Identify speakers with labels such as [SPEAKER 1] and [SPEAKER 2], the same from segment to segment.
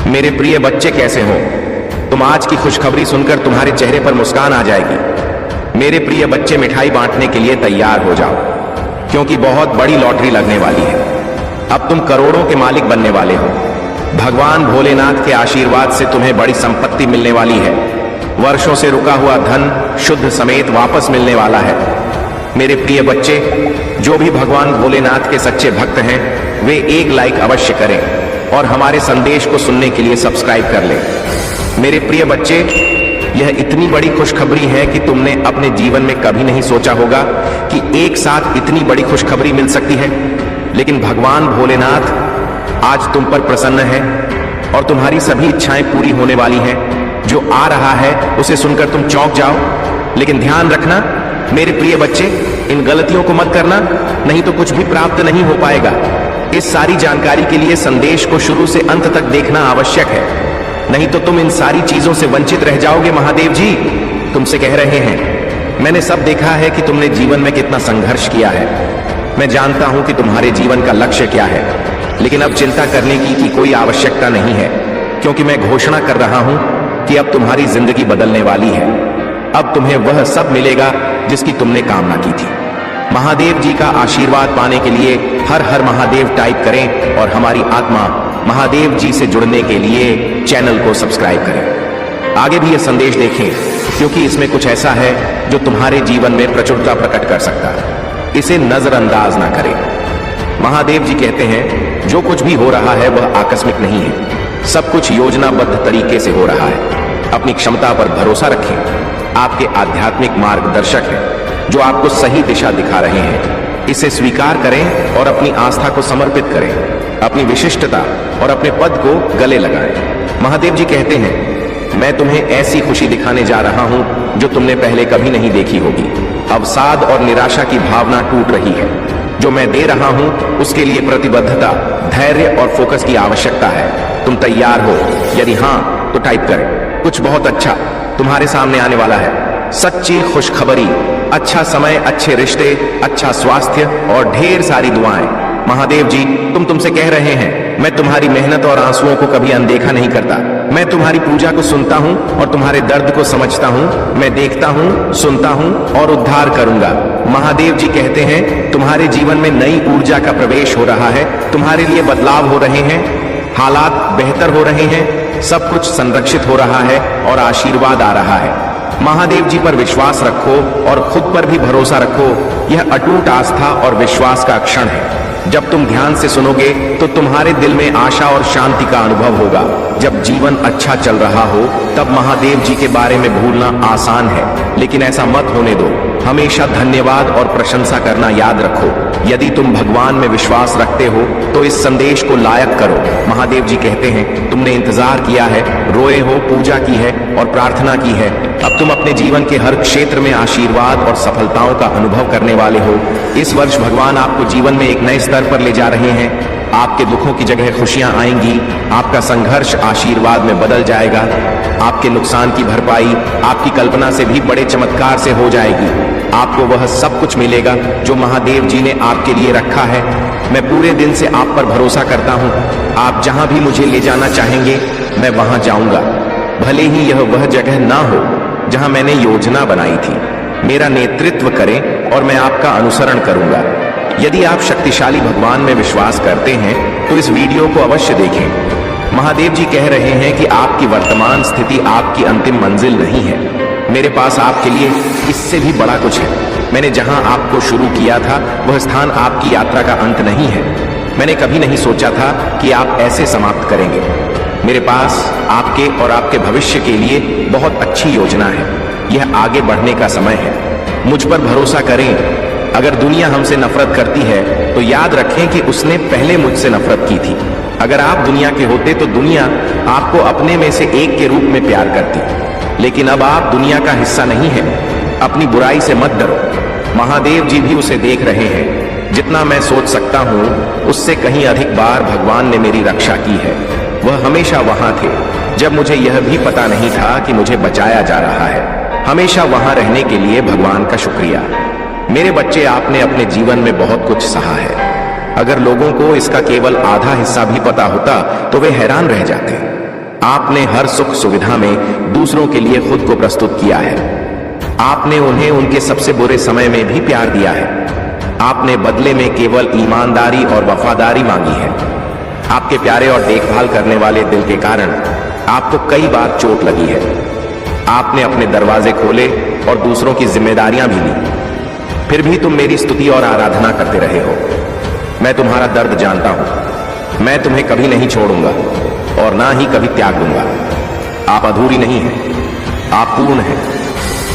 [SPEAKER 1] मेरे प्रिय बच्चे कैसे हो? तुम आज की खुशखबरी सुनकर तुम्हारे चेहरे पर मुस्कान आ जाएगी। मेरे प्रिय बच्चे, मिठाई बांटने के लिए तैयार हो जाओ, क्योंकि बहुत बड़ी लॉटरी लगने वाली है। अब तुम करोड़ों के मालिक बनने वाले हो। भगवान भोलेनाथ के आशीर्वाद से तुम्हें बड़ी संपत्ति मिलने वाली है। वर्षों से रुका हुआ धन शुद्ध समेत वापस मिलने वाला है। मेरे प्रिय बच्चे, जो भी भगवान भोलेनाथ के सच्चे भक्त हैं, वे एक लाइक अवश्य करें और हमारे संदेश को सुनने के लिए सब्सक्राइब कर लें। मेरे प्रिय बच्चे, यह इतनी बड़ी खुशखबरी है कि तुमने अपने जीवन में कभी नहीं सोचा होगा कि एक साथ इतनी बड़ी खुशखबरी मिल सकती है। लेकिन भगवान भोलेनाथ आज तुम पर प्रसन्न है और तुम्हारी सभी इच्छाएं पूरी होने वाली हैं। जो आ रहा है उसे सुनकर तुम चौंक जाओ, लेकिन ध्यान रखना मेरे प्रिय बच्चे, इन गलतियों को मत करना, नहीं तो कुछ भी प्राप्त नहीं हो पाएगा। इस सारी जानकारी के लिए संदेश को शुरू से अंत तक देखना आवश्यक है, नहीं तो तुम इन सारी चीजों से वंचित रह जाओगे। महादेव जी तुमसे कह रहे हैं, मैंने सब देखा है कि तुमने जीवन में कितना संघर्ष किया है। मैं जानता हूं कि तुम्हारे जीवन का लक्ष्य क्या है, लेकिन अब चिंता करने की कोई आवश्यकता नहीं है, क्योंकि मैं घोषणा कर रहा हूं कि अब तुम्हारी जिंदगी बदलने वाली है। अब तुम्हें वह सब मिलेगा जिसकी तुमने कामना की थी। महादेव जी का आशीर्वाद पाने के लिए हर हर महादेव टाइप करें और हमारी आत्मा महादेव जी से जुड़ने के लिए चैनल को सब्सक्राइब करें। आगे भी यह संदेश देखें, क्योंकि इसमें कुछ ऐसा है जो तुम्हारे जीवन में प्रचुरता प्रकट कर सकता है। इसे नजरअंदाज ना करें। महादेव जी कहते हैं, जो कुछ भी हो रहा है वह आकस्मिक नहीं है, सब कुछ योजनाबद्ध तरीके से हो रहा है। अपनी क्षमता पर भरोसा रखें। आपके आध्यात्मिक मार्गदर्शक हैं जो आपको सही दिशा दिखा रहे हैं। इसे स्वीकार करें और अपनी आस्था को समर्पित करें। अपनी विशिष्टता और अपने पद को गले लगाएं। महादेव जी कहते हैं, मैं तुम्हें ऐसी खुशी दिखाने जा रहा हूं जो तुमने पहले कभी नहीं देखी होगी। अवसाद और निराशा की भावना टूट रही है। जो मैं दे रहा हूं उसके लिए प्रतिबद्धता, धैर्य और फोकस की आवश्यकता है। तुम तैयार हो? यदि हां तो टाइप करें। कुछ बहुत अच्छा तुम्हारे सामने आने वाला है। सच्ची खुशखबरी, अच्छा समय, अच्छे रिश्ते, अच्छा स्वास्थ्य और ढेर सारी दुआएं। महादेव जी तुमसे कह रहे हैं, मैं तुम्हारी मेहनत और आंसुओं को कभी अनदेखा नहीं करता। मैं तुम्हारी पूजा को सुनता हूं और तुम्हारे दर्द को समझता हूं। मैं देखता हूं, सुनता हूं और उद्धार करूंगा। महादेव जी कहते हैं, तुम्हारे जीवन में नई ऊर्जा का प्रवेश हो रहा है। तुम्हारे लिए बदलाव हो रहे हैं, हालात बेहतर हो रहे हैं, सब कुछ संरक्षित हो रहा है और आशीर्वाद आ रहा है। महादेव जी पर विश्वास रखो और खुद पर भी भरोसा रखो। यह अटूट आस्था और विश्वास का क्षण है। जब तुम ध्यान से सुनोगे तो तुम्हारे दिल में आशा और शांति का अनुभव होगा। जब जीवन अच्छा चल रहा हो तब महादेव जी के बारे में भूलना आसान है, लेकिन ऐसा मत होने दो। हमेशा धन्यवाद और प्रशंसा करना याद रखो। यदि तुम भगवान में विश्वास रखते हो तो इस संदेश को लायक करो। महादेव जी कहते हैं, तुमने इंतजार किया है, रोए हो, पूजा की है और प्रार्थना की है। अब तुम अपने जीवन के हर क्षेत्र में आशीर्वाद और सफलताओं का अनुभव करने वाले हो। इस वर्ष भगवान आपको जीवन में एक नए स्तर पर ले जा रहे हैं। आपके दुखों की जगह खुशियां आएंगी। आपका संघर्ष आशीर्वाद में बदल जाएगा। आपके नुकसान की भरपाई आपकी कल्पना से भी बड़े चमत्कार से हो जाएगी। आपको वह सब कुछ मिलेगा जो महादेव जी ने आपके लिए रखा है। मैं पूरे दिन से आप पर भरोसा करता हूं। आप जहां भी मुझे ले जाना चाहेंगे मैं वहां जाऊंगा, भले ही यह वह जगह ना हो जहां मैंने योजना बनाई थी। मेरा नेतृत्व करें और मैं आपका अनुसरण करूंगा। यदि आप शक्तिशाली भगवान में विश्वास करते हैं तो इस वीडियो को अवश्य देखें। महादेव जी कह रहे हैं कि आपकी वर्तमान स्थिति आपकी अंतिम मंजिल नहीं है। मेरे पास आपके लिए इससे भी बड़ा कुछ है। मैंने जहां आपको शुरू किया था वह स्थान आपकी यात्रा का अंत नहीं है। मैंने कभी नहीं सोचा था कि आप ऐसे समाप्त करेंगे। मेरे पास आपके और आपके भविष्य के लिए बहुत अच्छी योजना है। यह आगे बढ़ने का समय है। मुझ पर भरोसा करें। अगर दुनिया हमसे नफरत करती है तो याद रखें कि उसने पहले मुझसे नफरत की थी। अगर आप दुनिया के होते तो दुनिया आपको अपने में से एक के रूप में प्यार करती, लेकिन अब आप दुनिया का हिस्सा नहीं है। अपनी बुराई से मत डरो। महादेव जी भी उसे देख रहे हैं। जितना मैं सोच सकता हूं उससे कहीं अधिक बार भगवान ने मेरी रक्षा की है। वह हमेशा वहां थे जब मुझे यह भी पता नहीं था कि मुझे बचाया जा रहा है। हमेशा वहां रहने के लिए भगवान का शुक्रिया। मेरे बच्चे, आपने अपने जीवन में बहुत कुछ सहा है। अगर लोगों को इसका केवल आधा हिस्सा भी पता होता तो वे हैरान रह जाते। आपने हर सुख सुविधा में दूसरों के लिए खुद को प्रस्तुत किया है। आपने उन्हें उनके सबसे बुरे समय में भी प्यार दिया है। आपने बदले में केवल ईमानदारी और वफादारी मांगी है। आपके प्यारे और देखभाल करने वाले दिल के कारण आपको कई बार चोट लगी है। आपने अपने दरवाजे खोले और दूसरों की जिम्मेदारियां भी ली, फिर भी तुम मेरी स्तुति और आराधना करते रहे हो। मैं तुम्हारा दर्द जानता हूं। मैं तुम्हें कभी नहीं छोड़ूंगा और ना ही कभी त्याग दूंगा। आप अधूरी नहीं हैं, आप पूर्ण हैं।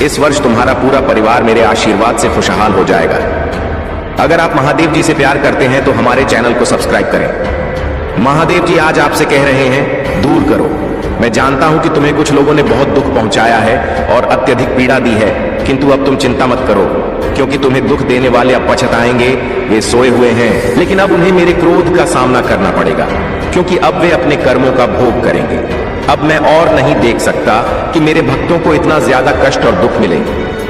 [SPEAKER 1] इस वर्ष तुम्हारा पूरा परिवार मेरे आशीर्वाद से खुशहाल हो जाएगा। अगर आप महादेव जी से प्यार करते हैं तो हमारे चैनल को सब्सक्राइब करें। महादेव जी आज आपसे कह रहे हैं, दूर करो। मैं जानता हूं कि तुम्हें कुछ लोगों ने बहुत दुख पहुंचाया है और अत्यधिक पीड़ा दी है, किंतु अब तुम चिंता मत करो, क्योंकि तुम्हें दुख देने वाले अब पछताएंगे। वे सोए हुए हैं, लेकिन अब उन्हें मेरे क्रोध का सामना करना पड़ेगा, क्योंकि अब वे अपने कर्मों का भोग करेंगे। अब मैं और नहीं देख सकता कि मेरे भक्तों को इतना ज्यादा कष्ट और दुख मिले।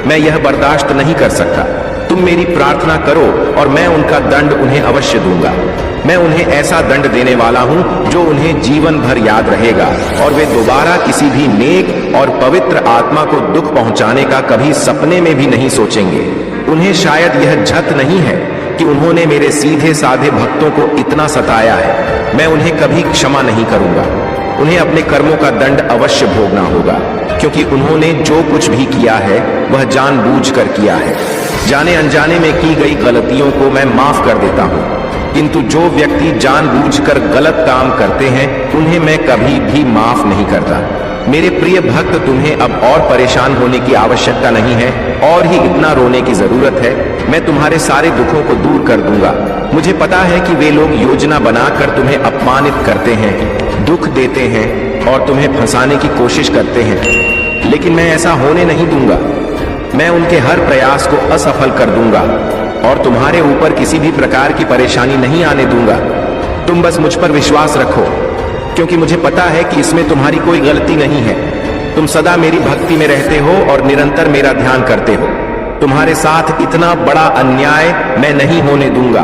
[SPEAKER 1] मैं यह बर्दाश्त नहीं कर सकता। तुम मेरी प्रार्थना करो और मैं उनका दंड उन्हें अवश्य दूंगा। मैं उन्हें ऐसा दंड देने वाला हूं जो उन्हें जीवन भर याद रहेगा और वे दोबारा किसी भी नेक और पवित्र आत्मा को दुख पहुंचाने का कभी सपने में भी नहीं सोचेंगे। उन्हें शायद यह झट नहीं है कि उन्होंने मेरे सीधे साधे भक्तों को इतना सताया है। मैं उन्हें कभी क्षमा नहीं करूंगा। उन्हें अपने कर्मों का दंड अवश्य भोगना होगा, क्योंकि उन्होंने जो कुछ भी किया है वह जानबूझकर किया है। जाने अनजाने में की गई गलतियों को मैं माफ कर देता हूं, किंतु जो व्यक्ति जानबूझकर गलत काम करते हैं उन्हें मैं कभी भी माफ नहीं करता। मेरे प्रिय भक्त, तुम्हें अब और परेशान होने की आवश्यकता नहीं है और ही इतना रोने की जरूरत है। मैं तुम्हारे सारे दुखों को दूर कर दूंगा। मुझे पता है कि वे लोग योजना बनाकर तुम्हें अपमानित करते हैं, दुख देते हैं और तुम्हें फंसाने की कोशिश करते हैं, लेकिन मैं ऐसा होने नहीं दूंगा। मैं उनके हर प्रयास को असफल कर दूंगा और तुम्हारे ऊपर किसी भी प्रकार की परेशानी नहीं आने दूंगा। तुम बस मुझ पर विश्वास रखो, क्योंकि मुझे पता है कि इसमें तुम्हारी कोई गलती नहीं है। तुम सदा मेरी भक्ति में रहते हो और निरंतर मेरा ध्यान करते हो। तुम्हारे साथ इतना बड़ा अन्याय मैं नहीं होने दूंगा।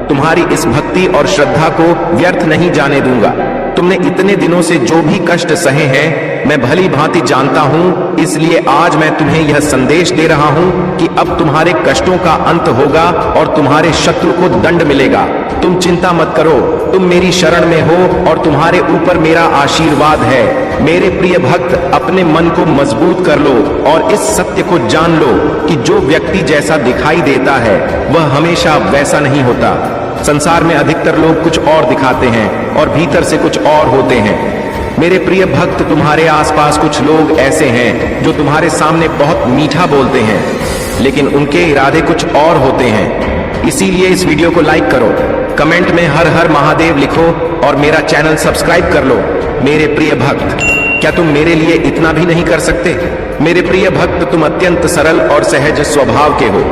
[SPEAKER 1] तुम्हारी इस भक्ति और श्रद्धा को व्यर्थ नहीं जाने दूंगा। तुमने इतने दिनों से जो भी कष्ट सहे हैं मैं भली भांति जानता हूं, इसलिए आज मैं तुम्हें यह संदेश दे रहा हूं कि अब तुम्हारे कष्टों का अंत होगा और तुम्हारे शत्रु को दंड मिलेगा। तुम चिंता मत करो, तुम मेरी शरण में हो और तुम्हारे ऊपर मेरा आशीर्वाद है। मेरे प्रिय भक्त, अपने मन को मजबूत कर लो और इस सत्य को जान लो कि जो व्यक्ति जैसा दिखाई देता है वह हमेशा वैसा नहीं होता। संसार में अधिकतर लोग कुछ और दिखाते हैं और भीतर से कुछ और होते हैं। मेरे प्रिय भक्त, तुम्हारे आसपास कुछ लोग ऐसे हैं जो तुम्हारे सामने बहुत मीठा बोलते हैं, लेकिन उनके इरादे कुछ और होते हैं। इसीलिए इस वीडियो को लाइक करो, कमेंट में हर हर महादेव लिखो और मेरा चैनल सब्सक्राइब कर लो। मेरे प्रिय भक्त, क्या तुम मेरे लिए इतना भी नहीं कर सकते? मेरे प्रिय भक्त, तुम अत्यंत सरल और सहज स्वभाव के हो।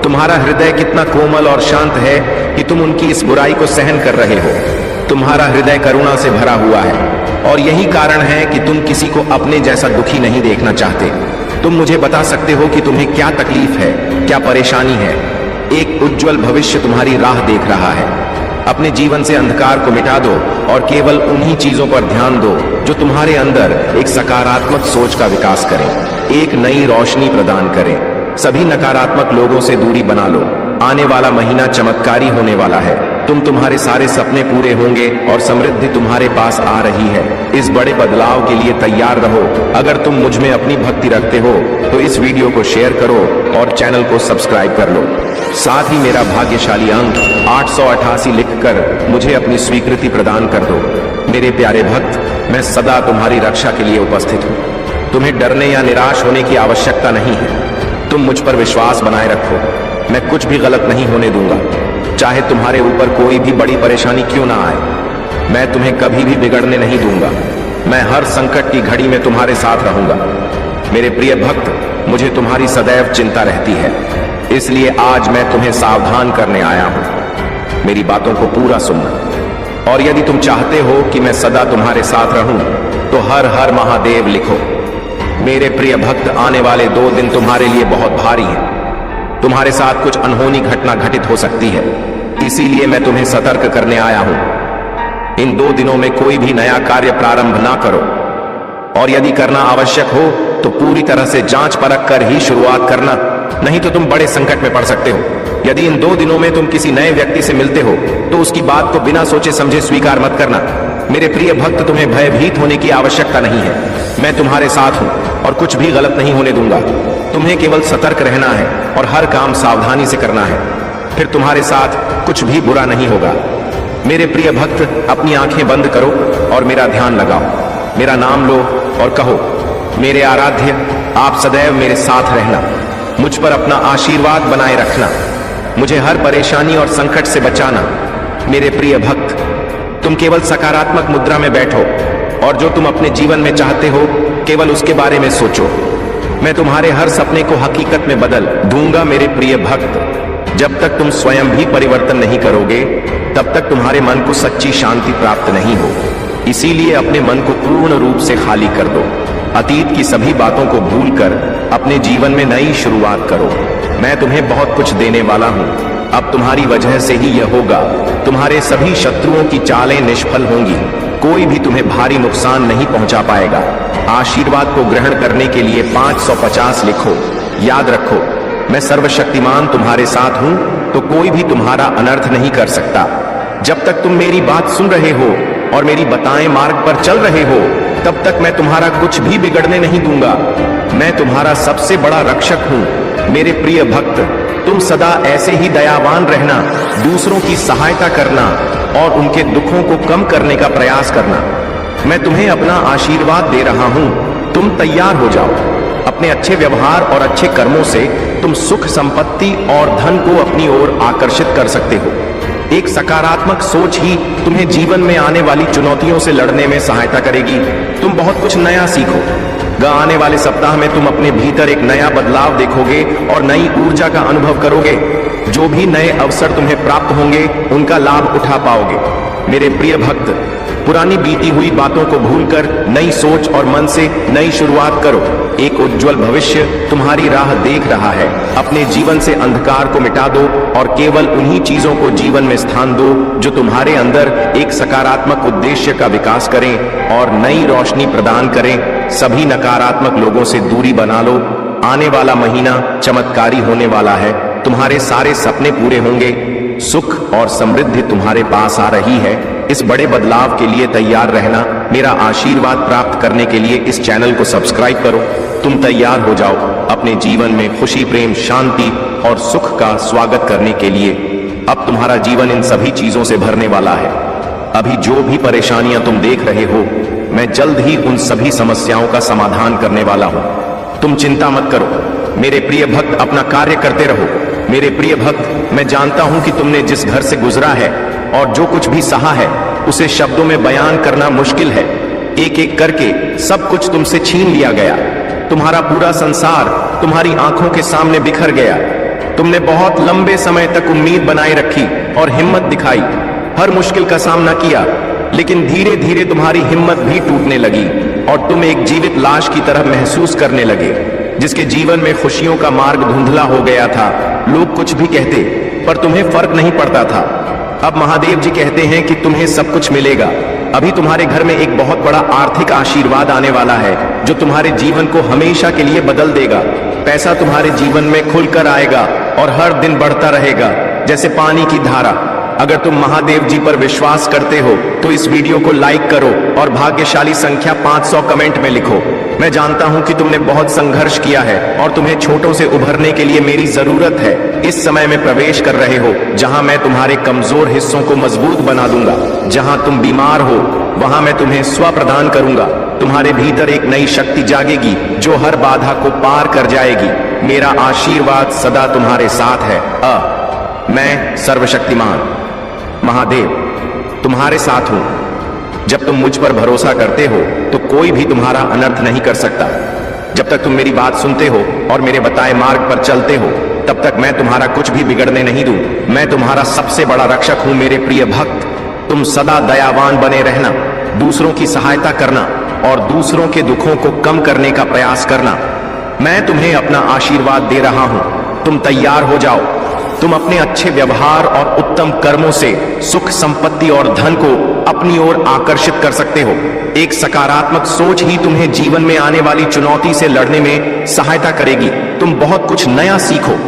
[SPEAKER 1] तुम्हारा हृदय कितना कोमल और शांत है कि तुम उनकी इस बुराई को सहन कर रहे हो। तुम्हारा हृदय करुणा से भरा हुआ है और यही कारण है कि तुम किसी को अपने जैसा दुखी नहीं देखना चाहते। तुम मुझे बता सकते हो कि तुम्हें क्या तकलीफ है, क्या परेशानी है। एक उज्जवल भविष्य तुम्हारी राह देख रहा है। अपने जीवन से अंधकार को मिटा दो और केवल उन्हीं चीजों पर ध्यान दो जो तुम्हारे अंदर एक सकारात्मक सोच का विकास करें, एक नई रोशनी प्रदान करें। सभी नकारात्मक लोगों से दूरी बना लो। आने वाला महीना चमत्कारी होने वाला है। तुम्हारे सारे सपने पूरे होंगे और समृद्धि तुम्हारे पास आ रही है। इस बड़े बदलाव के लिए तैयार रहो। अगर तुम मुझ में अपनी भक्ति रखते हो तो इस वीडियो को शेयर करो और चैनल को सब्सक्राइब कर लो। साथ ही मेरा भाग्यशाली अंक 888 लिखकर मुझे अपनी स्वीकृति प्रदान कर दो। मेरे प्यारे भक्त, मैं सदा तुम्हारी रक्षा के लिए उपस्थित हूँ। तुम्हें डरने या निराश होने की आवश्यकता नहीं है। तुम मुझ पर विश्वास बनाए रखो। मैं कुछ भी गलत नहीं होने दूंगा, चाहे तुम्हारे ऊपर कोई भी बड़ी परेशानी क्यों ना आए। मैं तुम्हें कभी भी बिगड़ने नहीं दूंगा। मैं हर संकट की घड़ी में तुम्हारे साथ रहूंगा। मेरे प्रिय भक्त, मुझे तुम्हारी सदैव चिंता रहती है, इसलिए आज मैं तुम्हें सावधान करने आया हूं। मेरी बातों को पूरा सुनना, और यदि तुम चाहते हो कि मैं सदा तुम्हारे साथ रहूं तो हर हर महादेव लिखो। मेरे प्रिय भक्त, आने वाले 2 दिन तुम्हारे लिए बहुत भारी हैं। तुम्हारे साथ कुछ अनहोनी घटना घटित हो सकती है, इसीलिए मैं तुम्हें सतर्क करने आया हूं। इन 2 दिनों में कोई भी नया कार्य प्रारंभ ना करो। और यदि करना आवश्यक हो तो पूरी तरह से जांच परख कर ही शुरुआत करना, नहीं तो तुम बड़े संकट में पड़ सकते हो। यदि इन 2 दिनों में तुम किसी नए व्यक्ति से मिलते हो तो उसकी बात को बिना सोचे समझे स्वीकार मत करना। मेरे प्रिय भक्त, तुम्हें भयभीत होने की आवश्यकता नहीं है। मैं तुम्हारे साथ हूं और कुछ भी गलत नहीं होने दूंगा। तुम्हें केवल सतर्क रहना है और हर काम सावधानी से करना है, फिर तुम्हारे साथ कुछ भी बुरा नहीं होगा। मेरे प्रिय भक्त, अपनी आंखें बंद करो और मेरा ध्यान लगाओ। मेरा नाम लो और कहो, मेरे आराध्य, आप सदैव मेरे साथ रहना, मुझ पर अपना आशीर्वाद बनाए रखना, मुझे हर परेशानी और संकट से बचाना। मेरे प्रिय भक्त, तुम केवल सकारात्मक मुद्रा में बैठो और जो तुम अपने जीवन में चाहते हो केवल उसके बारे में सोचो। मैं तुम्हारे हर सपने को हकीकत में बदल दूंगा। मेरे प्रिय भक्त, जब तक तुम स्वयं भी परिवर्तन नहीं करोगे तब तक तुम्हारे मन को सच्ची शांति प्राप्त नहीं हो। इसीलिए अपने मन को पूर्ण रूप से खाली कर दो। अतीत की सभी बातों को भूलकर अपने जीवन में नई शुरुआत करो। मैं तुम्हें बहुत कुछ देने वाला हूं। अब तुम्हारी वजह से ही यह होगा। तुम्हारे सभी शत्रुओं की चालें निष्फल होंगी। कोई भी तुम्हें भारी नुकसान नहीं पहुंचा पाएगा। आशीर्वाद को ग्रहण करने के लिए 550 लिखो। याद रखो, मैं सर्वशक्तिमान तुम्हारे साथ हूं तो कोई भी तुम्हारा अनर्थ नहीं कर सकता। जब तक तुम मेरी बात सुन रहे हो और मेरी बताए मार्ग पर चल रहे हो तब तक मैं तुम्हारा कुछ भी बिगड़ने नहीं दूंगा। मैं तुम्हारा सबसे बड़ा रक्षक हूं। मेरे प्रिय भक्त, तुम सदा ऐसे ही दयावान रहना, दूसरों की सहायता करना और उनके दुखों को कम करने का प्रयास करना। मैं तुम्हें अपना आशीर्वाद दे रहा हूं। तुम तैयार हो जाओ। अपने अच्छे व्यवहार और अच्छे कर्मों से तुम सुख, संपत्ति और धन को अपनी ओर आकर्षित कर सकते हो। एक सकारात्मक सोच ही तुम्हें जीवन में आने वाली चुनौतियों से लड़ने में सहायता करेगी। तुम बहुत कुछ नया सीखो। आने वाले सप्ताह में तुम अपने भीतर एक नया बदलाव देखोगे और नई ऊर्जा का अनुभव करोगे। जो भी नए अवसर तुम्हें प्राप्त होंगे उनका लाभ उठा पाओगे। मेरे प्रिय भक्त, पुरानी बीती हुई बातों को भूलकर नई सोच और मन से नई शुरुआत करो। एक उज्जवल भविष्य तुम्हारी राह देख रहा है। अपने जीवन से अंधकार को मिटा दो और केवल उन्हीं चीजों को जीवन में स्थान दो जो तुम्हारे अंदर एक सकारात्मक उद्देश्य का विकास करें और नई रोशनी प्रदान करें। सभी नकारात्मक लोगों से दूरी बना लो। आने वाला महीना चमत्कारी होने वाला है। तुम्हारे सारे सपने पूरे होंगे। सुख और समृद्धि तुम्हारे पास आ रही है। इस बड़े बदलाव के लिए तैयार रहना। मेरा आशीर्वाद प्राप्त करने के लिए इस चैनल को सब्सक्राइब करो। तुम तैयार हो जाओ अपने जीवन में खुशी, प्रेम, शांति और सुख का स्वागत करने के लिए। अब तुम्हारा जीवन इन सभी चीजों से भरने वाला है। अभी जो भी परेशानियां तुम देख रहे हो, मैं जल्द ही उन सभी समस्याओं का समाधान करने वाला हूं। तुम चिंता मत करो। मेरे प्रिय भक्त, अपना कार्य करते रहो। मेरे प्रिय भक्त, मैं जानता हूं कि तुमने जिस घर से गुजरा है और जो कुछ भी सहा है उसे शब्दों में बयान करना मुश्किल है। एक एक करके सब कुछ तुमसे छीन लिया गया। तुम्हारा पूरा संसार तुम्हारी आंखों के सामने बिखर गया। तुमने बहुत लंबे समय तक उम्मीद बनाए रखी और हिम्मत दिखाई, हर मुश्किल का सामना किया, लेकिन धीरे धीरे तुम्हारी हिम्मत भी टूटने लगी और तुम एक जीवित लाश की तरह महसूस करने लगे, जिसके जीवन में खुशियों का मार्ग धुंधला हो गया था। लोग कुछ भी कहते पर तुम्हें फर्क नहीं पड़ता था। अब महादेव जी कहते हैं कि तुम्हें सब कुछ मिलेगा। अभी तुम्हारे घर में एक बहुत बड़ा आर्थिक आशीर्वाद आने वाला है जो तुम्हारे जीवन को हमेशा के लिए बदल देगा। पैसा तुम्हारे जीवन में खुलकर आएगा और हर दिन बढ़ता रहेगा जैसे पानी की धारा। अगर तुम महादेव जी पर विश्वास करते हो तो इस वीडियो को लाइक करो और भाग्यशाली संख्या 500 कमेंट में लिखो। मैं जानता हूं कि तुमने बहुत संघर्ष किया है और तुम्हें छोटों से उभरने के लिए मेरी जरूरत है। इस समय में प्रवेश कर रहे हो जहां मैं तुम्हारे कमजोर हिस्सों को मजबूत बना दूंगा। जहां तुम बीमार हो वहां मैं तुम्हें स्व प्रदान करूंगा। तुम्हारे भीतर एक नई शक्ति जागेगी जो हर बाधा को पार कर जाएगी। मेरा आशीर्वाद सदा तुम्हारे साथ है। मैं सर्वशक्तिमान महादेव तुम्हारे साथ हूं। जब तुम मुझ पर भरोसा करते हो तो कोई भी तुम्हारा अनर्थ नहीं कर सकता। जब तक तुम मेरी बात सुनते हो और मेरे बताए मार्ग पर चलते हो तब तक मैं तुम्हारा कुछ भी बिगड़ने नहीं दूं। मैं तुम्हारा सबसे बड़ा रक्षक हूं। मेरे प्रिय भक्त, तुम सदा दयावान बने रहना, दूसरों की सहायता करना और दूसरों के दुखों को कम करने का प्रयास करना। मैं तुम्हें अपना आशीर्वाद दे रहा हूं। तुम तैयार हो जाओ। तुम अपने अच्छे व्यवहार और उत्तम कर्मों से सुख, संपत्ति और धन को अपनी ओर आकर्षित कर सकते हो। एक सकारात्मक सोच ही तुम्हें जीवन में आने वाली चुनौती से लड़ने में सहायता करेगी। तुम बहुत कुछ नया सीखो।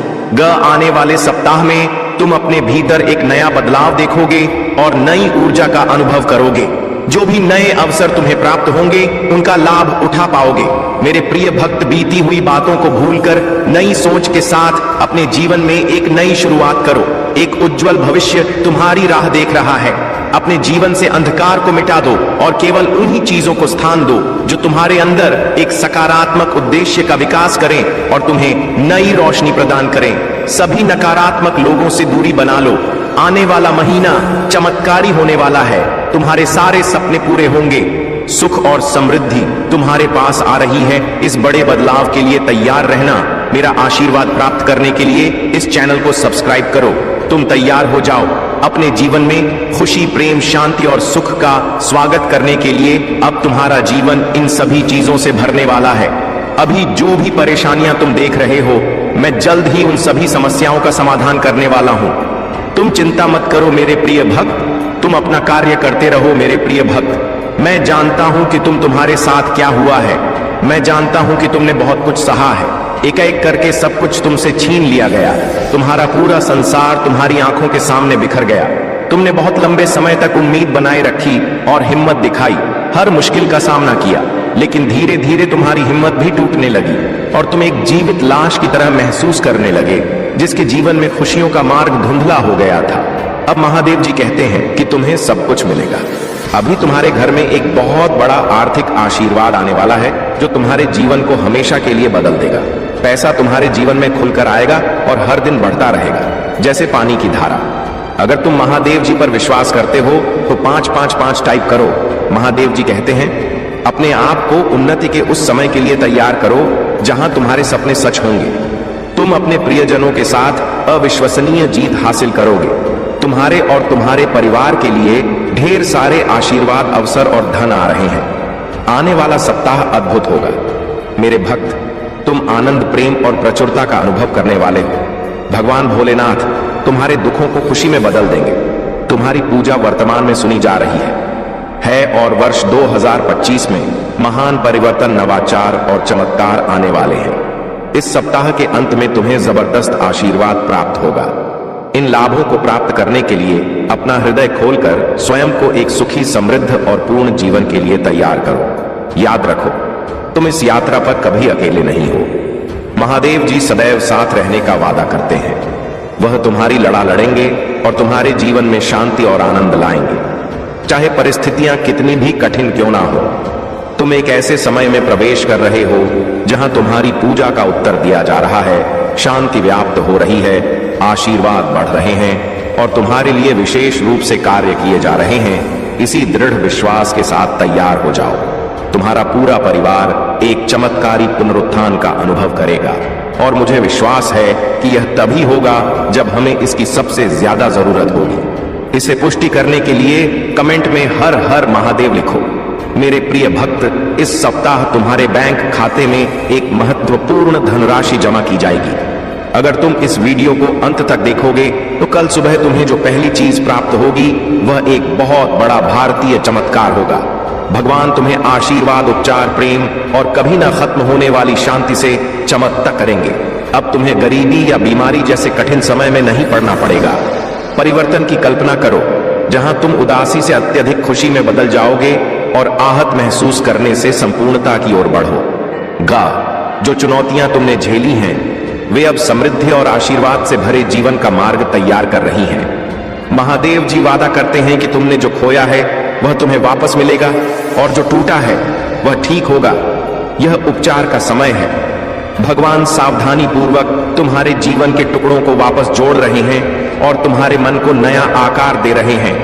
[SPEAKER 1] आने वाले सप्ताह में तुम अपने भीतर एक नया बदलाव देखोगे और नई ऊर्जा का अनुभव करोगे। जो भी नए अवसर तुम्हें प्राप्त होंगे उनका लाभ उठा पाओगे। मेरे प्रिय भक्त, बीती हुई बातों को भूलकर नई सोच के साथ अपने जीवन में एक नई शुरुआत करो। एक उज्जवल भविष्य तुम्हारी राह देख रहा है। अपने जीवन से अंधकार को मिटा दो और केवल उन्हीं चीजों को स्थान दो जो तुम्हारे अंदर एक सकारात्मक उद्देश्य का विकास करें और तुम्हें नई रोशनी प्रदान करें। सभी नकारात्मक लोगों से दूरी बना लो। आने वाला महीना चमत्कारी होने वाला है। तुम्हारे सारे सपने पूरे होंगे। सुख और समृद्धि तुम्हारे पास आ रही है। इस बड़े बदलाव के लिए तैयार रहना। मेरा आशीर्वाद प्राप्त करने के लिए इस चैनल को सब्सक्राइब करो। तुम तैयार हो जाओ अपने जीवन में खुशी, प्रेम, शांति और सुख का स्वागत करने के लिए। अब तुम्हारा जीवन इन सभी चीजों से भरने वाला है। अभी जो भी परेशानियां तुम देख रहे हो, मैं जल्द ही उन सभी समस्याओं का समाधान करने वाला हूं। तुम चिंता मत करो मेरे प्रिय भक्त, तुम अपना कार्य करते रहो मेरे प्रिय भक्त। मैं जानता हूं कि तुम्हारे साथ क्या हुआ है। मैं जानता हूं कि तुमने बहुत कुछ सहा है। एक एक करके सब कुछ तुमसे छीन लिया गया। तुम्हारा पूरा संसार तुम्हारी आंखों के सामने बिखर गया। तुमने बहुत लंबे समय तक उम्मीद बनाए रखी और हिम्मत दिखाई, हर मुश्किल का सामना किया, लेकिन धीरे धीरे तुम्हारी हिम्मत भी टूटने लगी और तुम एक जीवित लाश की तरह महसूस करने लगे, जिसके जीवन में खुशियों का मार्ग धुंधला हो गया था। अब महादेव जी कहते हैं कि तुम्हें सब कुछ मिलेगा। अभी तुम्हारे घर में एक बहुत बड़ा आर्थिक आशीर्वाद आने वाला है जो तुम्हारे जीवन को हमेशा के लिए बदल देगा। पैसा तुम्हारे जीवन में खुलकर आएगा और हर दिन बढ़ता रहेगा, जैसे पानी की धारा। अगर तुम महादेव जी पर विश्वास करते हो तो 555 टाइप करो। महादेव जी कहते हैं, अपने आप को उन्नति के उस समय के लिए तैयार करो जहां तुम्हारे सपने सच होंगे। तुम अपने प्रियजनों के साथ अविश्वसनीय जीत हासिल करोगे। तुम्हारे और तुम्हारे परिवार के लिए ढेर सारे आशीर्वाद, अवसर और धन आ रहे हैं। आने वाला सप्ताह अद्भुत होगा मेरे भक्त। तुम आनंद, प्रेम और प्रचुरता का अनुभव करने वाले हो। भगवान भोलेनाथ तुम्हारे दुखों को खुशी में बदल देंगे। तुम्हारी पूजा वर्तमान में सुनी जा रही है और वर्ष 2025 में महान परिवर्तन, नवाचार और चमत्कार आने वाले हैं। इस सप्ताह के अंत में तुम्हें जबरदस्त आशीर्वाद प्राप्त होगा। इन लाभों को प्राप्त करने के लिए अपना हृदय खोलकर स्वयं को एक सुखी, समृद्ध और पूर्ण जीवन के लिए तैयार करो। याद रखो, तुम इस यात्रा पर कभी अकेले नहीं हो। महादेव जी सदैव साथ रहने का वादा करते हैं। वह तुम्हारी लड़ा लड़ेंगे और तुम्हारे जीवन में शांति और आनंद लाएंगे, चाहे परिस्थितियां कितनी भी कठिन क्यों ना हो। तुम एक ऐसे समय में प्रवेश कर रहे हो जहां तुम्हारी पूजा का उत्तर दिया जा रहा है, शांति व्याप्त हो रही है, आशीर्वाद बढ़ रहे हैं और तुम्हारे लिए विशेष रूप से कार्य किए जा रहे हैं। इसी दृढ़ विश्वास के साथ तैयार हो जाओ। तुम्हारा पूरा परिवार एक चमत्कारी पुनरुत्थान का अनुभव करेगा और मुझे विश्वास है कि यह तभी होगा जब हमें इसकी सबसे ज्यादा जरूरत होगी। इसे पुष्टि करने के लिए कमेंट में हर हर महादेव लिखो। मेरे प्रिय भक्त, इस सप्ताह तुम्हारे बैंक खाते में एक महत्वपूर्ण धनराशि जमा की जाएगी। अगर तुम इस वीडियो को अंत तक देखोगे तो कल सुबह तुम्हें जो पहली चीज प्राप्त होगी वह एक बहुत बड़ा भारतीय चमत्कार होगा। भगवान तुम्हें आशीर्वाद, उपचार, प्रेम और कभी ना खत्म होने वाली शांति से चमत्ता करेंगे। अब तुम्हें गरीबी या बीमारी जैसे कठिन समय में नहीं पड़ना पड़ेगा। परिवर्तन की कल्पना करो जहां तुम उदासी से अत्यधिक खुशी में बदल जाओगे और आहत महसूस करने से संपूर्णता की ओर बढ़ो। जो चुनौतियां तुमने झेली हैं वे अब समृद्धि और आशीर्वाद से भरे जीवन का मार्ग तैयार कर रही हैं। महादेव जी वादा करते हैं कि तुमने जो खोया है वह तुम्हें वापस मिलेगा और जो टूटा है वह ठीक होगा। यह उपचार का समय है। भगवान सावधानी पूर्वक तुम्हारे जीवन के टुकड़ों को वापस जोड़ रहे हैं और तुम्हारे मन को नया आकार दे रहे हैं।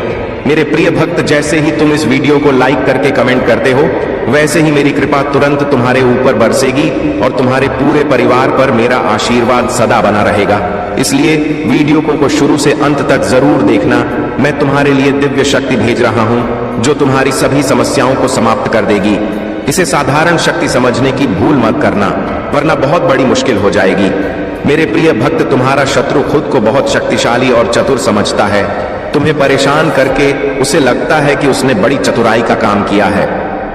[SPEAKER 1] मेरे प्रिय भक्त, जैसे ही तुम इस वीडियो को लाइक करके कमेंट करते हो वैसे ही मेरी कृपा तुरंत तुम्हारे ऊपर बरसेगी और तुम्हारे पूरे परिवार पर मेरा आशीर्वाद सदा बना रहेगा। इसलिए वीडियो को शुरू से अंत तक जरूर देखना। मैं तुम्हारे लिए दिव्य शक्ति भेज रहा हूं जो तुम्हारी सभी समस्याओं को समाप्त कर देगी। इसे साधारण शक्ति समझने की भूल मत करना, वरना बहुत बड़ी मुश्किल हो जाएगी। मेरे प्रिय भक्त, तुम्हारा शत्रु खुद को बहुत शक्तिशाली और चतुर समझता है, तुम्हें परेशान करके उसे लगता है कि उसने बड़ी चतुराई का काम किया है,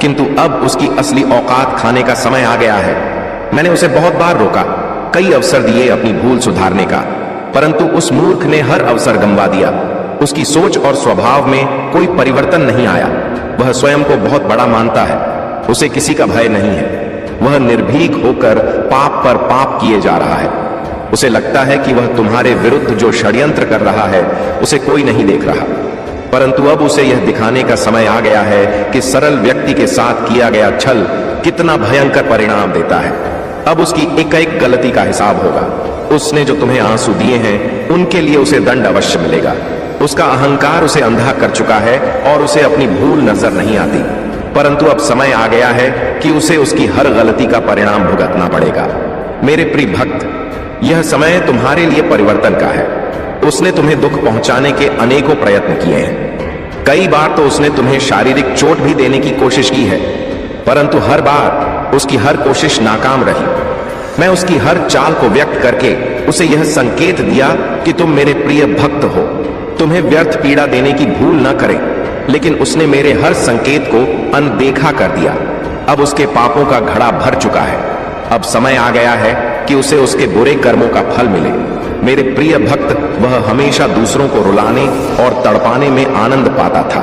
[SPEAKER 1] किंतु अब उसकी असली औकात खाने का समय आ गया है। मैंने उसे बहुत बार रोका, कई अवसर दिए अपनी भूल सुधारने का, परंतु उस मूर्ख ने हर अवसर गंवा दिया। उसकी सोच और स्वभाव में कोई परिवर्तन नहीं आया। वह स्वयं को बहुत बड़ा मानता है, उसे किसी का भय नहीं है। वह निर्भीक होकर पाप पर पाप किए जा रहा है। उसे लगता है कि वह तुम्हारे विरुद्ध जो षड्यंत्र कर रहा है उसे कोई नहीं देख रहा, परंतु अब उसे यह दिखाने का समय आ गया है कि सरल व्यक्ति के साथ किया गया छल कितना भयंकर परिणाम देता है। अब उसकी एक एक गलती का हिसाब होगा। उसने जो तुम्हें आंसू दिए हैं उनके लिए उसे दंड अवश्य मिलेगा। उसका अहंकार उसे अंधा कर चुका है और उसे अपनी भूल नजर नहीं आती, परंतु अब समय आ गया है कि उसे उसकी हर गलती का परिणाम भुगतना पड़ेगा। मेरे प्रिय भक्त, यह समय तुम्हारे लिए परिवर्तन का है। उसने तुम्हें दुख पहुंचाने के अनेकों प्रयत्न किए हैं। कई बार तो उसने तुम्हें शारीरिक चोट भी देने की कोशिश की है, परंतु हर बार उसकी हर कोशिश नाकाम रही। मैं उसकी हर चाल को व्यक्त करके उसे यह संकेत दिया कि तुम मेरे प्रिय भक्त हो, तुम्हें व्यर्थ पीड़ा देने की भूल न करे, लेकिन उसने मेरे हर संकेत को अनदेखा कर दिया। अब उसके पापों का घड़ा भर चुका है। अब समय आ गया है कि उसे उसके बुरे कर्मों का फल मिले। मेरे प्रिय भक्त, वह हमेशा दूसरों को रुलाने और तड़पाने में आनंद पाता था,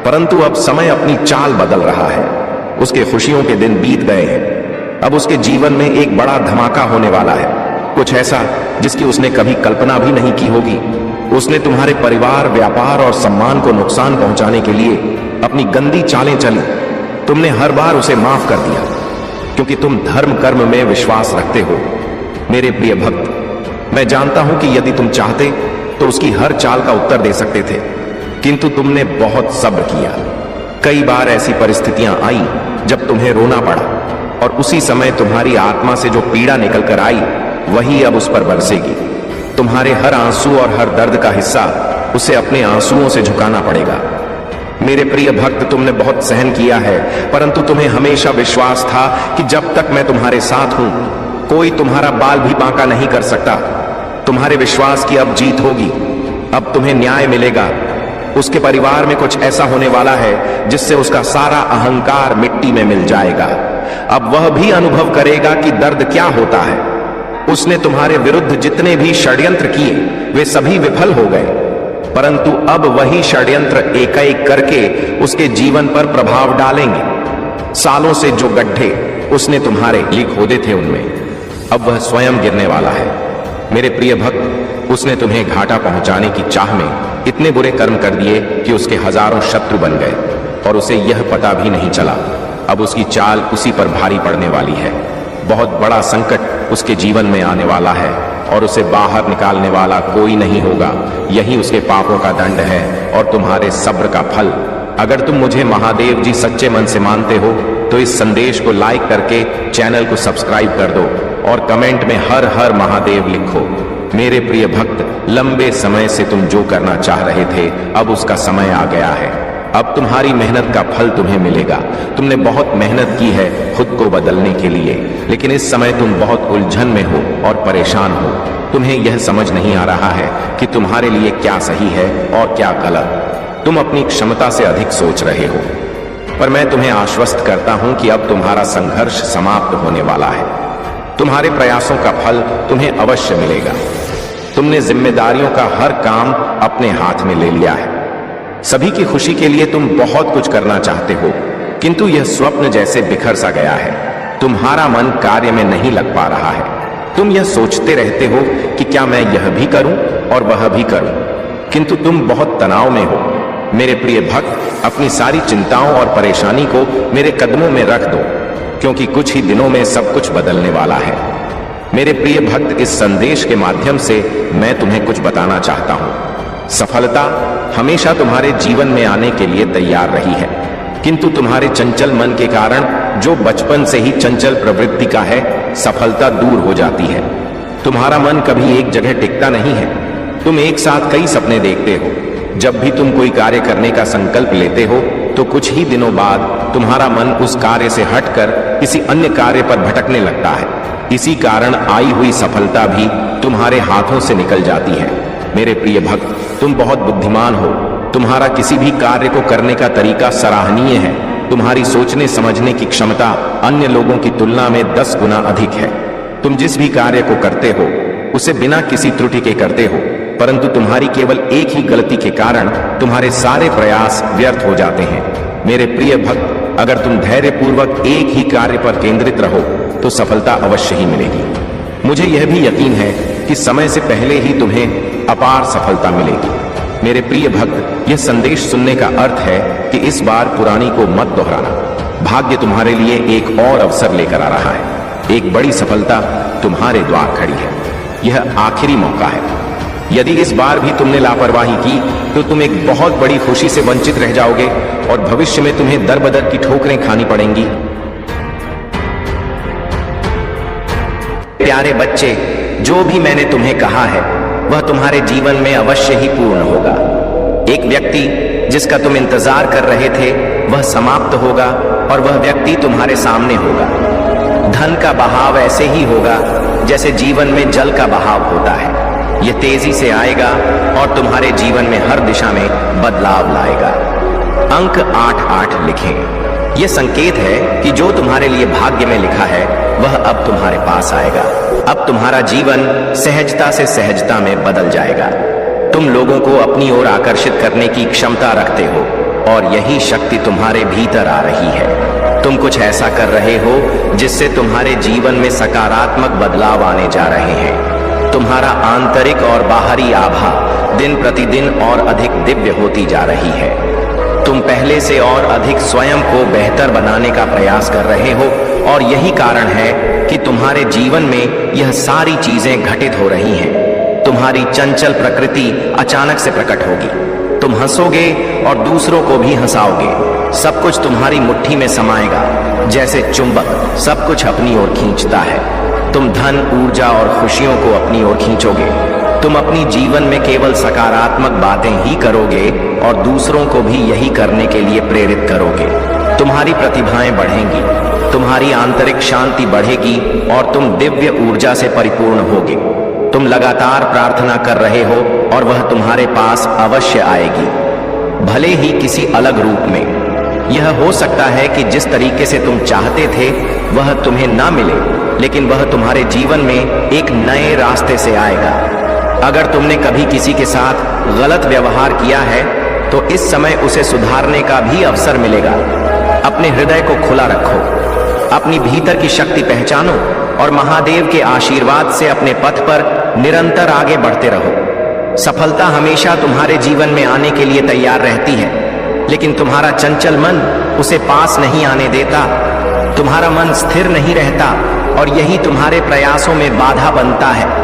[SPEAKER 1] परंतु अब समय अपनी चाल बदल रहा है। उसके खुशियों के दिन बीत गए हैं। अब उसके जीवन में एक बड़ा धमाका होने वाला है, कुछ ऐसा जिसकी उसने कभी कल्पना भी नहीं की होगी। उसने तुम्हारे परिवार, व्यापार और सम्मान को नुकसान पहुंचाने के लिए अपनी गंदी चालें चली। तुमने हर बार उसे माफ कर दिया, क्योंकि तुम धर्म कर्म में विश्वास रखते हो। मेरे प्रिय भक्त, मैं जानता हूं कि यदि तुम चाहते तो उसकी हर चाल का उत्तर दे सकते थे, किंतु तुमने बहुत सब्र किया। कई बार ऐसी परिस्थितियां आई जब तुम्हें रोना पड़ा, और उसी समय तुम्हारी आत्मा से जो पीड़ा निकल कर आई वही अब उस पर बरसेगी। तुम्हारे हर आंसू और हर दर्द का हिस्सा उसे अपने आंसुओं से झुकाना पड़ेगा। मेरे प्रिय भक्त, तुमने बहुत सहन किया है, परंतु तुम्हें हमेशा विश्वास था कि जब तक मैं तुम्हारे साथ हूं कोई तुम्हारा बाल भी बांका नहीं कर सकता। तुम्हारे विश्वास की अब जीत होगी। अब तुम्हें न्याय मिलेगा। उसके परिवार में कुछ ऐसा होने वाला है जिससे उसका सारा अहंकार मिट्टी में मिल जाएगा। अब वह भी अनुभव करेगा कि दर्द क्या होता है। उसने तुम्हारे विरुद्ध जितने भी षड्यंत्र किए वे सभी विफल हो गए, परंतु अब वही षड्यंत्र एक एक करके उसके जीवन पर प्रभाव डालेंगे। सालों से जो गड्ढे उसने तुम्हारे लिए खोदे थे उनमें अब वह स्वयं गिरने वाला है। मेरे प्रिय भक्त, उसने तुम्हें घाटा पहुंचाने की चाह में इतने बुरे कर्म कर दिए कि उसके हजारों शत्रु बन गए और उसे यह पता भी नहीं चला। अब उसकी चाल उसी पर भारी पड़ने वाली है। बहुत बड़ा संकट उसके जीवन में आने वाला है और उसे बाहर निकालने वाला कोई नहीं होगा। यही उसके पापों का दंड है और तुम्हारे सब्र का फल। अगर तुम मुझे महादेव जी सच्चे मन से मानते हो तो इस संदेश को लाइक करके चैनल को सब्सक्राइब कर दो और कमेंट में हर हर महादेव लिखो। मेरे प्रिय भक्त, लंबे समय से तुम जो करना चाह रहे थे अब उसका समय आ गया है। अब तुम्हारी मेहनत का फल तुम्हें मिलेगा। तुमने बहुत मेहनत की है खुद को बदलने के लिए, लेकिन इस समय तुम बहुत उलझन में हो और परेशान हो। तुम्हें यह समझ नहीं आ रहा है कि तुम्हारे लिए क्या सही है और क्या गलत। तुम अपनी क्षमता से अधिक सोच रहे हो, पर मैं तुम्हें आश्वस्त करता हूं कि अब तुम्हारा संघर्ष समाप्त होने वाला है। तुम्हारे प्रयासों का फल तुम्हें अवश्य मिलेगा। तुमने जिम्मेदारियों का हर काम अपने हाथ में ले लिया है। सभी की खुशी के लिए तुम बहुत कुछ करना चाहते हो, किंतु यह स्वप्न जैसे बिखर सा गया है। तुम्हारा मन कार्य में नहीं लग पा रहा है। तुम यह सोचते रहते हो कि क्या मैं यह भी करूं और वह भी करूं, किंतु तुम बहुत तनाव में हो। मेरे प्रिय भक्त, अपनी सारी चिंताओं और परेशानी को मेरे कदमों में रख दो, क्योंकि कुछ ही दिनों में सब कुछ बदलने वाला है। मेरे प्रिय भक्त, इस संदेश के माध्यम से मैं तुम्हें कुछ बताना चाहता हूं। सफलता हमेशा तुम्हारे जीवन में आने के लिए तैयार रही है, किंतु तुम्हारे चंचल मन के कारण, जो बचपन से ही चंचल प्रवृत्ति का है, सफलता दूर हो जाती है। तुम्हारा मन कभी एक जगह टिकता नहीं है। तुम एक साथ कई सपने देखते हो। जब भी तुम कोई कार्य करने का संकल्प लेते हो तो कुछ ही दिनों बाद तुम्हारा मन उस कार्य से हटकर किसी अन्य कार्य पर भटकने लगता है। इसी कारण आई हुई सफलता भी तुम्हारे हाथों से निकल जाती है। मेरे प्रिय भक्त, तुम बहुत बुद्धिमान हो। तुम्हारा किसी भी कार्य को करने का तरीका सराहनीय है। तुम्हारी सोचने समझने की क्षमता अन्य लोगों की तुलना में 10 गुना अधिक है। तुम जिस भी कार्य को करते हो उसे बिना किसी त्रुटि के करते हो, परंतु तुम्हारी केवल एक ही गलती के कारण तुम्हारे सारे प्रयास व्यर्थ हो जाते हैं। मेरे प्रिय भक्त, अगर तुम धैर्यपूर्वक एक ही कार्य पर केंद्रित रहो तो सफलता अवश्य ही मिलेगी। मुझे यह भी यकीन है कि समय से पहले ही तुम्हें अपार सफलता मिलेगी। मेरे प्रिय भक्त, यह संदेश सुनने का अर्थ है कि इस बार पुरानी को मत दोहराना। भाग्य तुम्हारे लिए एक और अवसर लेकर आ रहा है। एक बड़ी सफलता तुम्हारे द्वार खड़ी है। यह आखिरी मौका है। यदि इस बार भी तुमने लापरवाही की तो तुम एक बहुत बड़ी खुशी से वंचित रह जाओगे और भविष्य में तुम्हें दर बदर की ठोकरें खानी पड़ेंगी।
[SPEAKER 2] प्यारे बच्चे, जो भी मैंने तुम्हें कहा है वह तुम्हारे जीवन में अवश्य ही पूर्ण होगा। एक व्यक्ति जिसका तुम इंतजार कर रहे थे वह समाप्त होगा और वह व्यक्ति तुम्हारे सामने होगा। धन का बहाव ऐसे ही होगा जैसे जीवन में जल का बहाव होता है। यह तेजी से आएगा और तुम्हारे जीवन में हर दिशा में बदलाव लाएगा। अंक 8-8 लिखें। यह संकेत है कि जो तुम्हारे लिए भाग्य में लिखा है वह अब तुम्हारे पास आएगा। अब तुम्हारा जीवन सहजता से सहजता में बदल जाएगा। तुम लोगों को अपनी ओर आकर्षित करने की क्षमता रखते हो और यही शक्ति तुम्हारे भीतर आ रही है। तुम कुछ ऐसा कर रहे हो जिससे तुम्हारे जीवन में सकारात्मक बदलाव आने जा रहे हैं। तुम्हारा आंतरिक और बाहरी आभा दिन प्रतिदिन और अधिक दिव्य होती जा रही है। तुम पहले से और अधिक स्वयं को बेहतर बनाने का प्रयास कर रहे हो और यही कारण है कि तुम्हारे जीवन में यह सारी चीजें घटित हो रही हैं। तुम्हारी चंचल प्रकृति अचानक से प्रकट होगी। तुम हंसोगे और दूसरों को भी हंसाओगे। सब कुछ तुम्हारी मुट्ठी में समाएगा। जैसे चुंबक सब कुछ अपनी ओर खींचता है, तुम धन, ऊर्जा और खुशियों को अपनी ओर खींचोगे। तुम अपनी जीवन में केवल सकारात्मक बातें ही करोगे और दूसरों को भी यही करने के लिए प्रेरित करोगे। तुम्हारी प्रतिभाएं बढ़ेंगी, तुम्हारी आंतरिक शांति बढ़ेगी और तुम दिव्य ऊर्जा से परिपूर्ण होगे। तुम लगातार प्रार्थना कर रहे हो और वह तुम्हारे पास अवश्य आएगी, भले ही किसी अलग रूप में। यह हो सकता है कि जिस तरीके से तुम चाहते थे वह तुम्हें ना मिले, लेकिन वह तुम्हारे जीवन में एक नए रास्ते से आएगा। अगर तुमने कभी किसी के साथ गलत व्यवहार किया है तो इस समय उसे सुधारने का भी अवसर मिलेगा। अपने हृदय को खुला रखो, अपनी भीतर की शक्ति पहचानो और महादेव के आशीर्वाद से अपने पथ पर निरंतर आगे बढ़ते रहो। सफलता हमेशा तुम्हारे जीवन में आने के लिए तैयार रहती है, लेकिन तुम्हारा चंचल मन उसे पास नहीं आने देता। तुम्हारा मन स्थिर नहीं रहता और यही तुम्हारे प्रयासों में बाधा बनता है।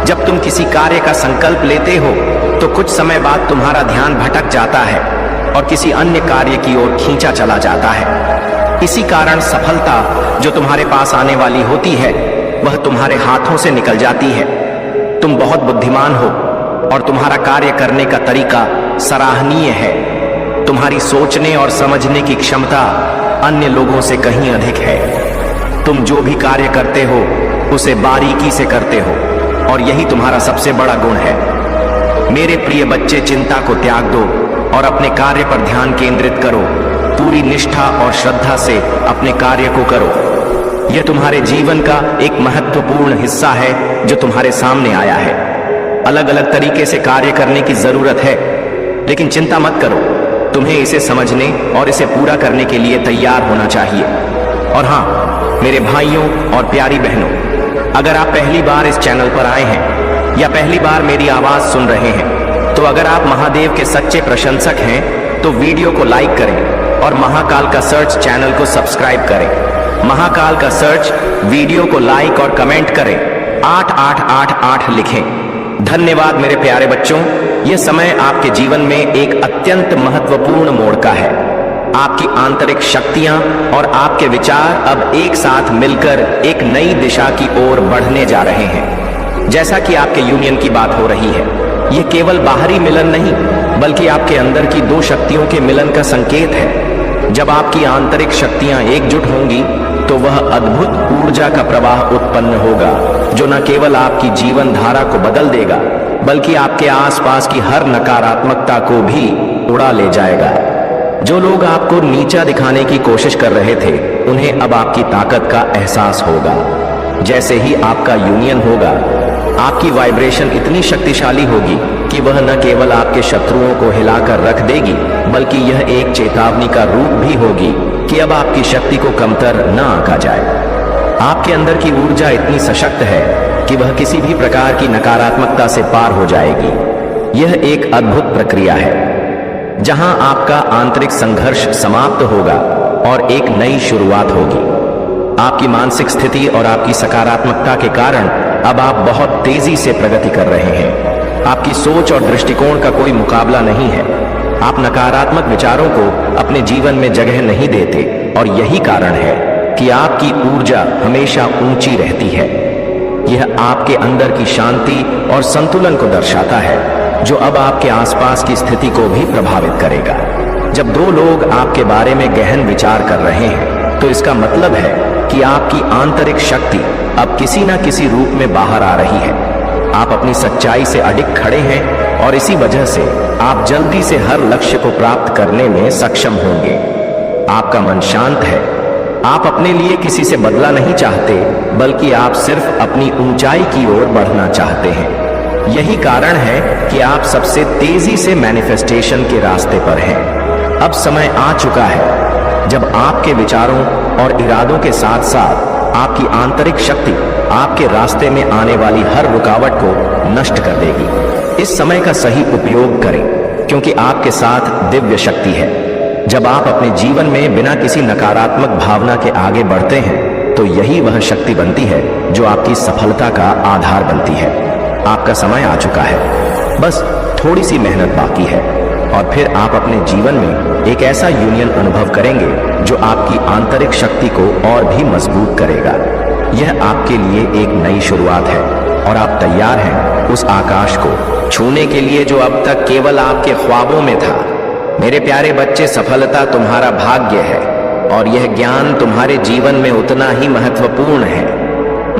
[SPEAKER 2] जब तुम किसी कार्य का संकल्प लेते हो तो कुछ समय बाद तुम्हारा ध्यान भटक जाता है और किसी अन्य कार्य की ओर खींचा चला जाता है। इसी कारण सफलता जो तुम्हारे पास आने वाली होती है वह तुम्हारे हाथों से निकल जाती है। तुम बहुत बुद्धिमान हो और तुम्हारा कार्य करने का तरीका सराहनीय है। तुम्हारी सोचने और समझने की क्षमता अन्य लोगों से कहीं अधिक है। तुम जो भी कार्य करते हो उसे बारीकी से करते हो और यही तुम्हारा सबसे बड़ा गुण है। मेरे प्रिय बच्चे, चिंता को त्याग दो और अपने कार्य पर ध्यान केंद्रित करो। पूरी निष्ठा और श्रद्धा से अपने कार्य को करो। यह तुम्हारे जीवन का एक महत्वपूर्ण हिस्सा है जो तुम्हारे सामने आया है। अलग अलग तरीके से कार्य करने की जरूरत है, लेकिन चिंता मत करो। तुम्हें इसे समझने और इसे पूरा करने के लिए तैयार होना चाहिए। और हाँ, मेरे भाइयों और प्यारी बहनों, अगर आप पहली बार इस चैनल पर आए हैं या पहली बार मेरी आवाज सुन रहे हैं, तो अगर आप महादेव के सच्चे प्रशंसक हैं तो वीडियो को लाइक करें और महाकाल का सर्च चैनल को सब्सक्राइब करें। महाकाल का सर्च वीडियो को लाइक और कमेंट करें। 8888 लिखें। धन्यवाद मेरे प्यारे बच्चों। यह समय आपके जीवन में एक अत्यंत महत्वपूर्ण मोड़ का है। आपकी आंतरिक शक्तियां और आपके विचार अब एक साथ मिलकर एक नई दिशा की ओर बढ़ने जा रहे हैं। जैसा कि आपके यूनियन की बात हो रही है, यह केवल बाहरी मिलन नहीं बल्कि आपके अंदर की दो शक्तियों के मिलन का संकेत है। जब आपकी आंतरिक शक्तियां एकजुट होंगी तो वह अद्भुत ऊर्जा का प्रवाह उत्पन्न होगा जो न केवल आपकी जीवन धारा को बदल देगा बल्कि आपके आसपास की हर नकारात्मकता को भी उड़ा ले जाएगा। जो लोग आपको नीचा दिखाने की कोशिश कर रहे थे, उन्हें अब आपकी ताकत का एहसास होगा। जैसे ही आपका यूनियन होगा, आपकी वाइब्रेशन इतनी शक्तिशाली होगी कि वह न केवल आपके शत्रुओं को हिलाकर रख देगी, बल्कि यह एक चेतावनी का रूप भी होगी कि अब आपकी शक्ति को कमतर न आंका जाए। आपके अंदर की ऊर्जा इतनी सशक्त है कि वह किसी भी प्रकार की नकारात्मकता से पार हो जाएगी। यह एक अद्भुत प्रक्रिया है जहां आपका आंतरिक संघर्ष समाप्त होगा और एक नई शुरुआत होगी। आपकी मानसिक स्थिति और आपकी सकारात्मकता के कारण अब आप बहुत तेजी से प्रगति कर रहे हैं। आपकी सोच और दृष्टिकोण का कोई मुकाबला नहीं है। आप नकारात्मक विचारों को अपने जीवन में जगह नहीं देते और यही कारण है कि आपकी ऊर्जा हमेशा ऊंची रहती है। यह आपके अंदर की शांति और संतुलन को दर्शाता है, जो अब आपके आसपास की स्थिति को भी प्रभावित करेगा। जब दो लोग आपके बारे में गहन विचार कर रहे हैं, तो इसका मतलब है कि आपकी आंतरिक शक्ति अब किसी न किसी रूप में बाहर आ रही है। आप अपनी सच्चाई से अडिग खड़े हैं और इसी वजह से आप जल्दी से हर लक्ष्य को प्राप्त करने में सक्षम होंगे। आपका मन शांत है। आप अपने लिए किसी से बदला नहीं चाहते, बल्कि आप सिर्फ अपनी ऊंचाई की ओर बढ़ना चाहते हैं। यही कारण है कि आप सबसे तेजी से मैनिफेस्टेशन के रास्ते पर हैं। अब समय आ चुका है जब आपके विचारों और इरादों के साथ साथ आपकी आंतरिक शक्ति आपके रास्ते में आने वाली हर रुकावट को नष्ट कर देगी। इस समय का सही उपयोग करें, क्योंकि आपके साथ दिव्य शक्ति है। जब आप अपने जीवन में बिना किसी नकारात्मक भावना के आगे बढ़ते हैं, तो यही वह शक्ति बनती है जो आपकी सफलता का आधार बनती है। आपका समय आ चुका है, बस थोड़ी सी मेहनत बाकी है और फिर आप अपने जीवन में एक ऐसा यूनियन अनुभव करेंगे जो आपकी आंतरिक शक्ति को और भी मजबूत करेगा। यह आपके लिए एक नई शुरुआत है और आप तैयार हैं उस आकाश को छूने के लिए जो अब तक केवल आपके ख्वाबों में था। मेरे प्यारे बच्चे, सफलता तुम्हारा भाग्य है और यह ज्ञान तुम्हारे जीवन में उतना ही महत्वपूर्ण है।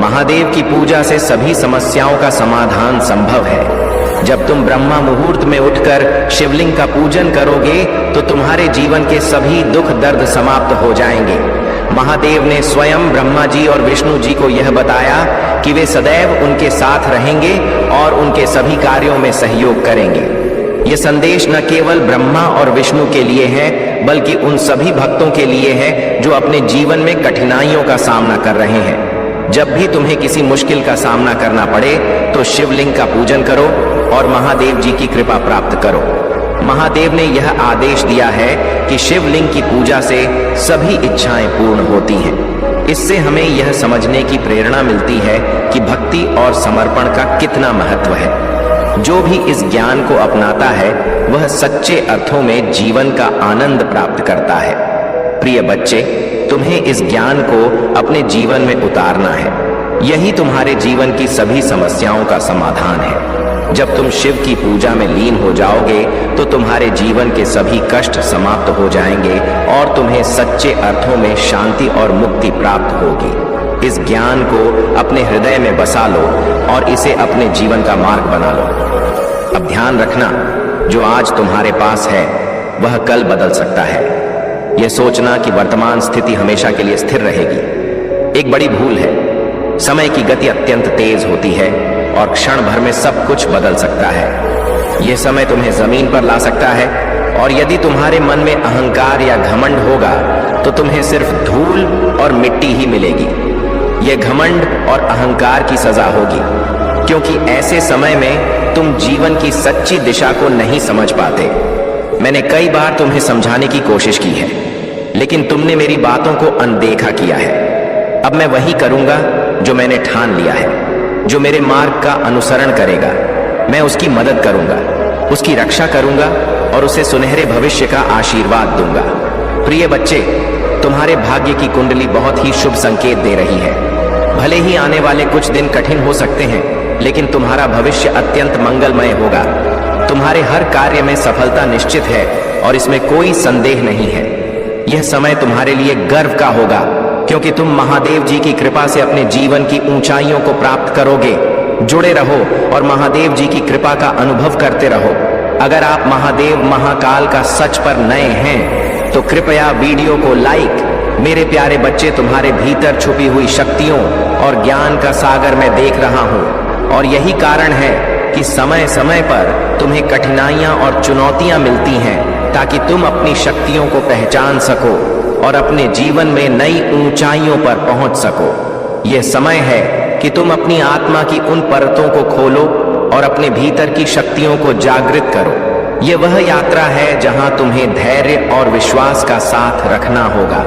[SPEAKER 2] महादेव की पूजा से सभी समस्याओं का समाधान संभव है। जब तुम ब्रह्मा मुहूर्त में उठकर शिवलिंग का पूजन करोगे, तो तुम्हारे जीवन के सभी दुख दर्द समाप्त हो जाएंगे। महादेव ने स्वयं ब्रह्मा जी और विष्णु जी को यह बताया कि वे सदैव उनके साथ रहेंगे और उनके सभी कार्यों में सहयोग करेंगे। यह संदेश न केवल ब्रह्मा और विष्णु के लिए है, बल्कि उन सभी भक्तों के लिए है जो अपने जीवन में कठिनाइयों का सामना कर रहे हैं। जब भी तुम्हें किसी मुश्किल का सामना करना पड़े, तो शिवलिंग का पूजन करो और महादेव जी की कृपा प्राप्त करो। महादेव ने यह आदेश दिया है कि शिवलिंग की पूजा से सभी इच्छाएं पूर्ण होती हैं। इससे हमें यह समझने की प्रेरणा मिलती है कि भक्ति और समर्पण का कितना महत्व है। जो भी इस ज्ञान को अपनाता है, वह सच्चे अर्थों में जीवन का आनंद प्राप्त करता है। प्रिय बच्चे, तुम्हें इस ज्ञान को अपने जीवन में उतारना है। यही तुम्हारे जीवन की सभी समस्याओं का समाधान है। जब तुम शिव की पूजा में लीन हो जाओगे, तो तुम्हारे जीवन के सभी कष्ट समाप्त हो जाएंगे और तुम्हें सच्चे अर्थों में शांति और मुक्ति प्राप्त होगी। इस ज्ञान को अपने हृदय में बसा लो और इसे अपने जीवन का मार्ग बना लो। अब ध्यान रखना, जो आज तुम्हारे पास है वह कल बदल सकता है। यह सोचना कि वर्तमान स्थिति हमेशा के लिए स्थिर रहेगी एक बड़ी भूल है। समय की गति अत्यंत तेज होती है और क्षण भर में सब कुछ बदल सकता है। यह समय तुम्हें जमीन पर ला सकता है और यदि तुम्हारे मन में अहंकार या घमंड होगा, तो तुम्हें सिर्फ धूल और मिट्टी ही मिलेगी। यह घमंड और अहंकार की सजा होगी, क्योंकि ऐसे समय में तुम जीवन की सच्ची दिशा को नहीं समझ पाते। मैंने कई बार तुम्हें समझाने की कोशिश की है, लेकिन तुमने मेरी बातों को अनदेखा किया है। अब मैं वही करूंगा जो मैंने ठान लिया है। जो मेरे मार्ग का अनुसरण करेगा, मैं उसकी मदद करूंगा, उसकी रक्षा करूंगा और उसे सुनहरे भविष्य का आशीर्वाद दूंगा। प्रिय बच्चे, तुम्हारे भाग्य की कुंडली बहुत ही शुभ संकेत दे रही है। भले ही आने वाले कुछ दिन कठिन हो सकते हैं, लेकिन तुम्हारा भविष्य अत्यंत मंगलमय होगा। तुम्हारे हर कार्य में सफलता निश्चित है और इसमें कोई संदेह नहीं है। यह समय तुम्हारे लिए गर्व का होगा, क्योंकि तुम महादेव जी की कृपा से अपने जीवन की ऊंचाइयों को प्राप्त करोगे। जुड़े रहो और महादेव जी की कृपा का अनुभव करते रहो। अगर आप महादेव महाकाल का सच पर नए हैं तो कृपया वीडियो को लाइक। मेरे प्यारे बच्चे, तुम्हारे भीतर छुपी हुई शक्तियों और ज्ञान का सागर मैं देख रहा हूँ और यही कारण है कि समय समय पर तुम्हें कठिनाइयां और चुनौतियां मिलती हैं ताकि तुम अपनी शक्तियों को पहचान सको और अपने जीवन में नई ऊंचाइयों पर पहुंच सको। यह समय है कि तुम अपनी आत्मा की उन परतों को खोलो और अपने भीतर की शक्तियों को जागृत करो। यह वह यात्रा है जहां तुम्हें धैर्य और विश्वास का साथ रखना होगा,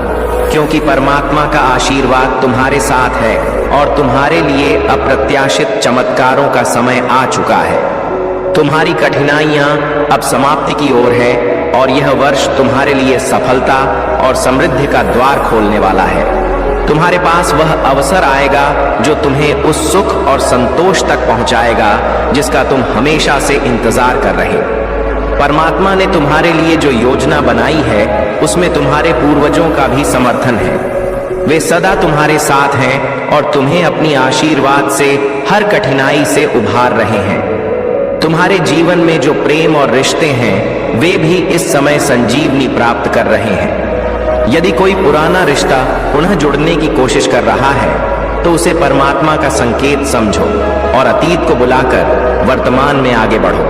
[SPEAKER 2] क्योंकि परमात्मा का आशीर्वाद तुम्हारे साथ है और तुम्हारे लिए अप्रत्याशित चमत्कारों का समय आ चुका है। तुम्हारी कठिनाइयां अब समाप्ति की ओर है और यह वर्ष तुम्हारे लिए सफलता और समृद्धि का द्वार खोलने वाला है। तुम्हारे पास वह अवसर आएगा जो तुम्हें उस सुख और संतोष तक पहुंचाएगा जिसका तुम हमेशा से इंतजार कर रहे। परमात्मा ने तुम्हारे लिए जो योजना बनाई है उसमें तुम्हारे पूर्वजों का भी समर्थन है। वे सदा तुम्हारे साथ हैं और तुम्हें अपनी आशीर्वाद से हर कठिनाई से उभार रहे हैं। तुम्हारे जीवन में जो प्रेम और रिश्ते हैं वे भी इस समय संजीवनी प्राप्त कर रहे हैं। यदि कोई पुराना रिश्ता पुनः जुड़ने की कोशिश कर रहा है तो उसे परमात्मा का संकेत समझो और अतीत को बुलाकर वर्तमान में आगे बढ़ो।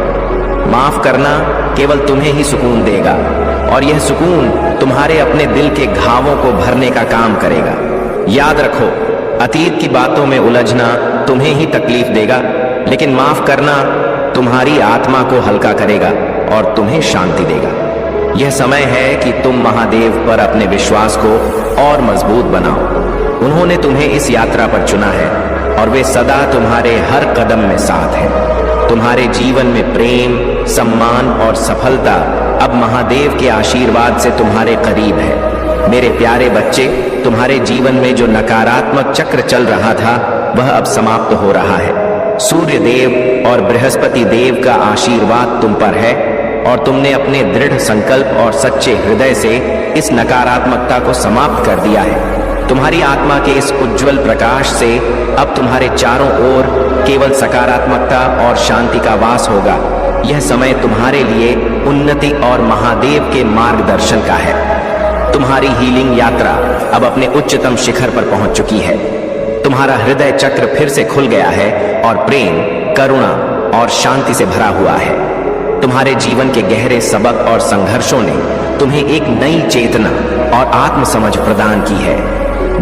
[SPEAKER 2] माफ करना केवल तुम्हें ही सुकून देगा और यह सुकून तुम्हारे अपने दिल के घावों को भरने का काम करेगा। याद रखो, अतीत की बातों में उलझना तुम्हें ही तकलीफ देगा, लेकिन माफ करना तुम्हारी आत्मा को हल्का करेगा और तुम्हें शांति देगा। यह समय है कि तुम महादेव पर अपने विश्वास को और मजबूत बनाओ। उन्होंने तुम्हें इस यात्रा पर चुना है और वे सदा तुम्हारे हर कदम में साथ हैं। तुम्हारे जीवन में प्रेम, सम्मान और सफलता अब महादेव के आशीर्वाद से तुम्हारे करीब है। मेरे प्यारे बच्चे, तुम्हारे जीवन में जो नकारात्मक चक्र चल रहा था वह अब समाप्त हो रहा है। सूर्य देव और बृहस्पति देव का आशीर्वाद तुम पर है और तुमने अपने दृढ़ संकल्प और सच्चे हृदय से इस नकारात्मकता को समाप्त कर दिया है। तुम्हारी आत्मा के इस उज्जवल प्रकाश से अब तुम्हारे चारों ओर केवल सकारात्मकता और शांति का वास होगा। यह समय तुम्हारे लिए उन्नति और महादेव के मार्गदर्शन का है। तुम्हारी हीलिंग यात्रा अब अपने उच्चतम शिखर पर पहुंच चुकी है। तुम्हारा हृदय चक्र फिर से खुल गया है और प्रेम, करुणा और शांति से भरा हुआ है। तुम्हारे जीवन के गहरे सबक और संघर्षों ने तुम्हें एक नई चेतना और आत्मसमझ प्रदान की है।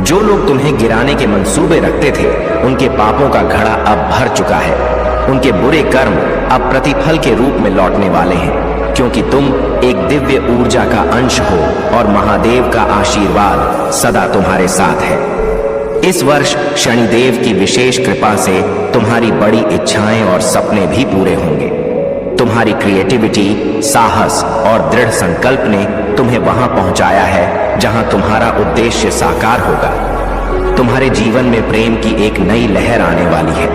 [SPEAKER 2] जो लोग तुम्हें गिराने के मंसूबे रखते थे उनके पापों का घड़ा अब भर चुका है। उनके बुरे कर्म अब प्रतिफल के रूप में लौटने वाले हैं, क्योंकि तुम एक दिव्य ऊर्जा का अंश हो और महादेव का आशीर्वाद सदा तुम्हारे साथ है। इस वर्ष शनिदेव की विशेष कृपा से तुम्हारी बड़ी इच्छाएं और सपने भी पूरे होंगे। तुम्हारी क्रिएटिविटी, साहस और दृढ़ संकल्प ने तुम्हें वहां पहुंचाया है जहां तुम्हारा उद्देश्य साकार होगा। तुम्हारे जीवन में प्रेम की एक नई लहर आने वाली है।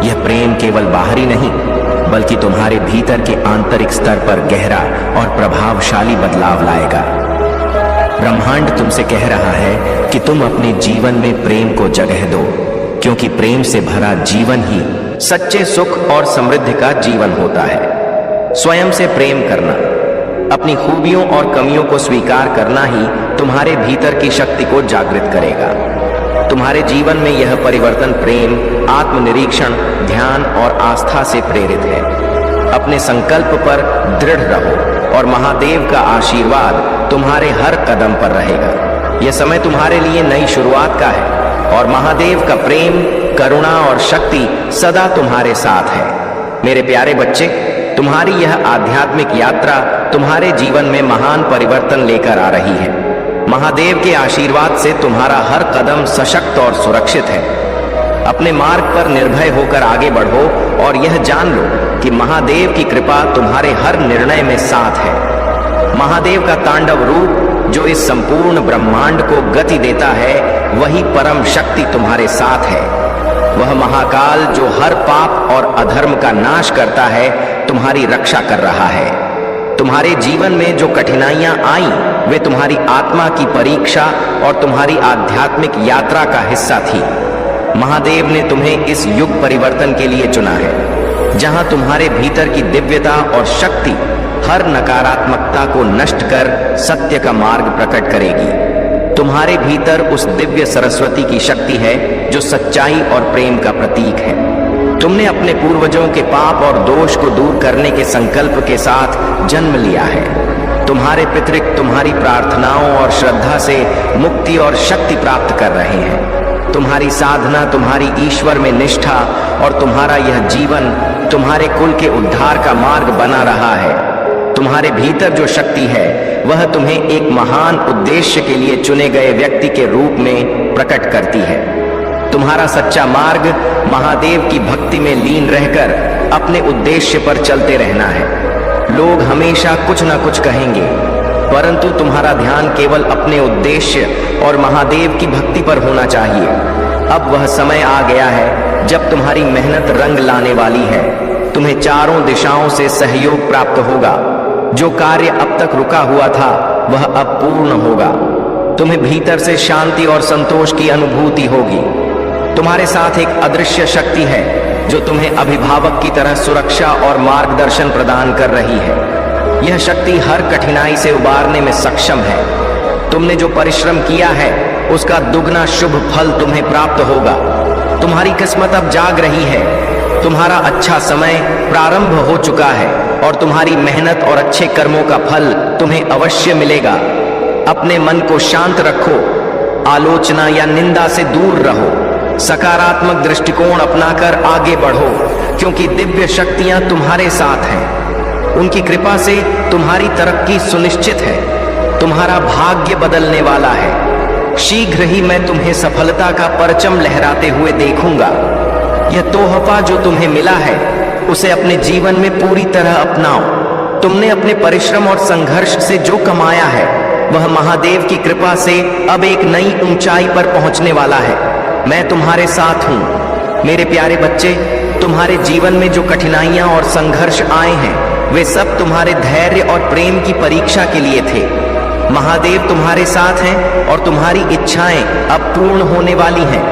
[SPEAKER 2] यह प्रेम केवल बाहरी नहीं बल्कि तुम्हारे भीतर के आंतरिक स्तर पर गहरा और प्रभावशाली बदलाव लाएगा। ब्रह्मांड तुमसे कह रहा है कि तुम अपने जीवन में प्रेम को जगह दो, क्योंकि प्रेम से भरा जीवन ही सच्चे सुख और समृद्धि का जीवन होता है। स्वयं से प्रेम करना, अपनी खूबियों और कमियों को स्वीकार करना ही तुम्हारे भीतर की शक्ति को जागृत करेगा। तुम्हारे जीवन में यह परिवर्तन प्रेम, आत्मनिरीक्षण, ध्यान और आस्था से प्रेरित है। अपने संकल्प पर दृढ़ रहो और महादेव का आशीर्वाद तुम्हारे हर कदम पर रहेगा। यह समय तुम्हारे लिए नई शुरुआत का है और महादेव का प्रेम, करुणा और शक्ति सदा तुम्हारे साथ है। मेरे प्यारे बच्चे, तुम्हारी यह आध्यात्मिक यात्रा तुम्हारे जीवन में महान परिवर्तन लेकर आ रही है। महादेव के आशीर्वाद से तुम्हारा हर कदम सशक्त और सुरक्षित है। अपने मार्ग पर निर्भय होकर आगे बढ़ो और यह जान लो कि महादेव की कृपा तुम्हारे हर निर्णय में साथ है। महादेव का तांडव रूप जो इस संपूर्ण ब्रह्मांड को गति देता है, वही परम शक्ति तुम्हारे साथ है। वह महाकाल जो हर पाप और अधर्म का नाश करता है, तुम्हारी रक्षा कर रहा है। तुम्हारे जीवन में जो कठिनाइयां आईं, वे तुम्हारी आत्मा की परीक्षा और तुम्हारी आध्यात्मिक यात्रा का हिस्सा थी। महादेव ने तुम्हें इस युग परिवर्तन के लिए चुना है, जहां तुम्हारे भीतर की दिव्यता और शक्ति हर नकारात्मकता को नष्ट कर सत्य का मार्ग प्रकट करेगी। तुम्हारे भीतर उस दिव्य सरस्वती की शक्ति है जो सच्चाई और प्रेम का प्रतीक है। तुमने अपने पूर्वजों के पाप और दोष को दूर करने के संकल्प के साथ जन्म लिया है। तुम्हारे पितृ तुम्हारी प्रार्थनाओं और श्रद्धा से मुक्ति और शक्ति प्राप्त कर रहे हैं। तुम्हारी साधना, तुम्हारी ईश्वर में निष्ठा और तुम्हारा यह जीवन तुम्हारे कुल के उद्धार का मार्ग बना रहा है। तुम्हारे भीतर जो शक्ति है वह तुम्हें एक महान उद्देश्य के लिए चुने गए व्यक्ति के रूप में प्रकट करती है। तुम्हारा सच्चा मार्ग महादेव की भक्ति में लीन रहकर अपने उद्देश्य पर चलते रहना है। लोग हमेशा कुछ न कुछ कहेंगे, परंतु तुम्हारा ध्यान केवल अपने उद्देश्य और महादेव की भक्ति पर होना चाहिए। अब वह समय आ गया है जब तुम्हारी मेहनत रंग लाने वाली है। तुम्हें चारों दिशाओं से सहयोग प्राप्त होगा। जो कार्य अब तक रुका हुआ था वह अब पूर्ण होगा। तुम्हें भीतर से शांति और संतोष की अनुभूति होगी। तुम्हारे साथ एक अदृश्य शक्ति है जो तुम्हें अभिभावक की तरह सुरक्षा और मार्गदर्शन प्रदान कर रही है। यह शक्ति हर कठिनाई से उबारने में सक्षम है। तुमने जो परिश्रम किया है उसका दुगना शुभ फल तुम्हें प्राप्त होगा। तुम्हारी किस्मत अब जाग रही है। तुम्हारा अच्छा समय प्रारंभ हो चुका है और तुम्हारी मेहनत और अच्छे कर्मों का फल तुम्हें अवश्य मिलेगा। अपने मन को शांत रखो, आलोचना या निंदा से दूर रहो, सकारात्मक दृष्टिकोण अपनाकर आगे बढ़ो, क्योंकि दिव्य शक्तियां तुम्हारे साथ हैं। उनकी कृपा से तुम्हारी तरक्की सुनिश्चित है। तुम्हारा भाग्य बदलने वाला है। शीघ्र ही मैं तुम्हें सफलता का परचम लहराते हुए देखूंगा। यह तोहफा जो तुम्हें मिला है उसे अपने जीवन में पूरी तरह अपनाओ। तुमने अपने परिश्रम और संघर्ष से जो कमाया है वह महादेव की कृपा से अब एक नई ऊंचाई पर पहुंचने वाला है। मैं तुम्हारे साथ हूं। मेरे प्यारे बच्चे, तुम्हारे जीवन में जो कठिनाइयां और संघर्ष आए हैं वे सब तुम्हारे धैर्य और प्रेम की परीक्षा के लिए थे। महादेव तुम्हारे साथ हैं और तुम्हारी इच्छाएं अब पूर्ण होने वाली हैं।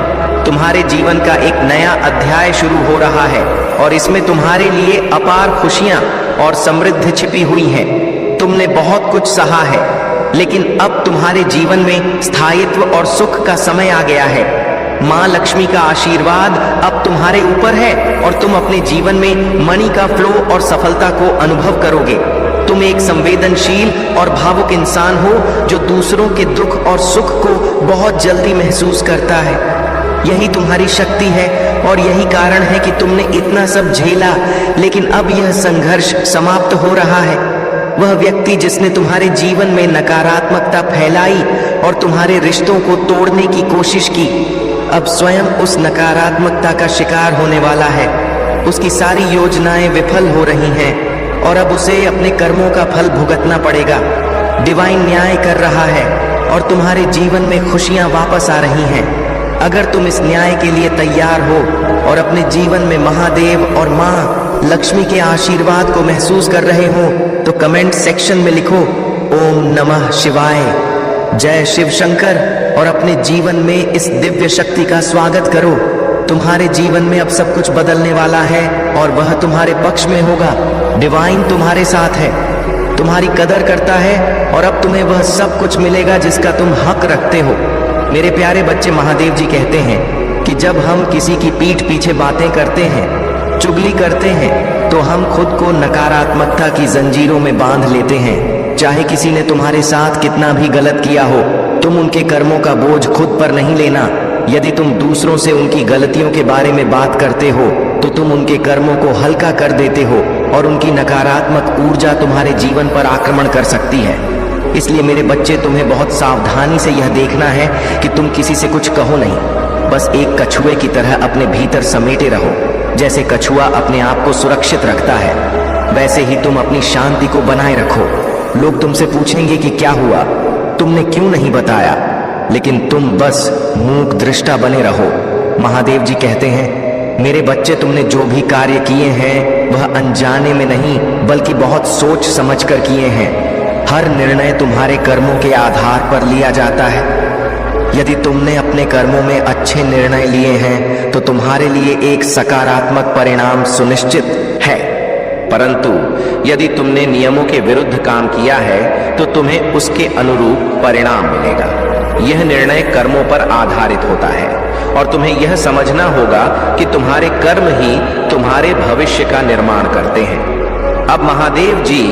[SPEAKER 2] तुम्हारे जीवन का एक नया अध्याय शुरू हो रहा है और इसमें तुम्हारे लिए अपार खुशियां और समृद्धि छिपी हुई हैं। तुमने बहुत कुछ सहा है, लेकिन अब तुम्हारे जीवन में स्थायित्व और सुख का समय आ गया है। माँ लक्ष्मी का आशीर्वाद अब तुम्हारे ऊपर है और तुम अपने जीवन में मनी का फ्लो और सफलता को अनुभव करोगे। तुम एक संवेदनशील और भावुक इंसान हो जो दूसरों के दुख और सुख को बहुत जल्दी महसूस करता है। यही तुम्हारी शक्ति है और यही कारण है कि तुमने इतना सब झेला, लेकिन अब यह संघर्ष समाप्त हो रहा है। वह व्यक्ति जिसने तुम्हारे जीवन में नकारात्मकता फैलाई और तुम्हारे रिश्तों को तोड़ने की कोशिश की, अब स्वयं उस नकारात्मकता का शिकार होने वाला है। उसकी सारी योजनाएं विफल हो रही हैं और अब उसे अपने कर्मों का फल भुगतना पड़ेगा। डिवाइन न्याय कर रहा है और तुम्हारे जीवन में खुशियां वापस आ रही हैं। अगर तुम इस न्याय के लिए तैयार हो और अपने जीवन में महादेव और माँ लक्ष्मी के आशीर्वाद को महसूस कर रहे हो तो कमेंट सेक्शन में लिखो ओम नमः शिवाय, जय शिव शंकर, और अपने जीवन में इस दिव्य शक्ति का स्वागत करो। तुम्हारे जीवन में अब सब कुछ बदलने वाला है और वह तुम्हारे पक्ष में होगा। डिवाइन तुम्हारे साथ है, तुम्हारी कदर करता है और अब तुम्हें वह सब कुछ मिलेगा जिसका तुम हक रखते हो। मेरे प्यारे बच्चे, महादेव जी कहते हैं कि जब हम किसी की पीठ पीछे बातें करते हैं, चुगली करते हैं, तो हम खुद को नकारात्मकता की जंजीरों में बांध लेते हैं। चाहे किसी ने तुम्हारे साथ कितना भी गलत किया हो, तुम उनके कर्मों का बोझ खुद पर नहीं लेना। यदि तुम दूसरों से उनकी गलतियों के बारे में बात करते हो तो तुम उनके कर्मों को हल्का कर देते हो और उनकी नकारात्मक ऊर्जा तुम्हारे जीवन पर आक्रमण कर सकती है। इसलिए मेरे बच्चे, तुम्हें बहुत सावधानी से यह देखना है कि तुम किसी से कुछ कहो नहीं। बस एक कछुए की तरह अपने भीतर समेटे रहो। जैसे कछुआ अपने आप को सुरक्षित रखता है, वैसे ही तुम अपनी शांति को बनाए रखो। लोग तुमसे पूछेंगे कि क्या हुआ, तुमने क्यों नहीं बताया, लेकिन तुम बस मूक दृष्टा बने रहो। महादेव जी कहते हैं, मेरे बच्चे, तुमने जो भी कार्य किए हैं वह अनजाने में नहीं बल्कि बहुत सोच समझकर किए हैं। हर निर्णय तुम्हारे कर्मों के आधार पर लिया जाता है। यदि तुमने अपने कर्मों में अच्छे निर्णय लिए हैं तो तुम्हारे लिए एक सकारात्मक परिणाम सुनिश्चित है, परंतु यदि तुमने नियमों के विरुद्ध काम किया है तो तुम्हें उसके अनुरूप परिणाम मिलेगा। यह निर्णय कर्मों पर आधारित होता है और तुम्हें यह समझना होगा कि तुम्हारे कर्म ही तुम्हारे भविष्य का निर्माण करते हैं। अब महादेव जी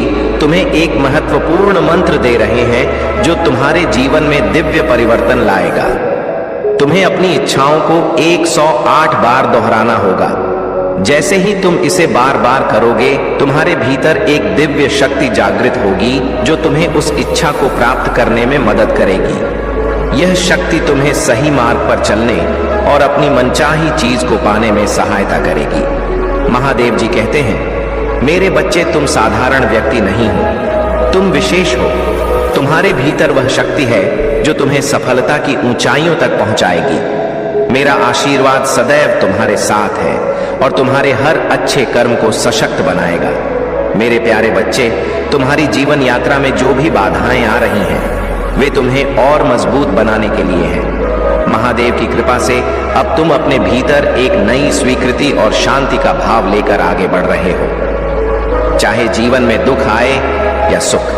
[SPEAKER 2] तुम्हें एक महत्वपूर्ण मंत्र दे रहे हैं जो तुम्हारे जीवन में दिव्य परिवर्तन लाएगा। तुम्हें अपनी इच्छाओं को 108 बार दोहराना होगा। जैसे ही तुम इसे बार बार करोगे, तुम्हारे भीतर एक दिव्य शक्ति जागृत होगी जो तुम्हें उस इच्छा को प्राप्त करने में मदद करेगी। यह शक्ति तुम्हें सही मार्ग पर चलने और अपनी मनचाही चीज को पाने में सहायता करेगी। महादेव जी कहते हैं, मेरे बच्चे, तुम साधारण व्यक्ति नहीं हो, तुम विशेष हो। तुम्हारे भीतर वह शक्ति है जो तुम्हें सफलता की ऊंचाइयों तक पहुंचाएगी। मेरा आशीर्वाद सदैव तुम्हारे साथ है और तुम्हारे हर अच्छे कर्म को सशक्त बनाएगा। मेरे प्यारे बच्चे, तुम्हारी जीवन यात्रा में जो भी बाधाएं आ रही हैं, वे तुम्हें और मजबूत बनाने के लिए हैं। महादेव की कृपा से अब तुम अपने भीतर एक नई स्वीकृति और शांति का भाव लेकर आगे बढ़ रहे हो। चाहे जीवन में दुख आए या सुख,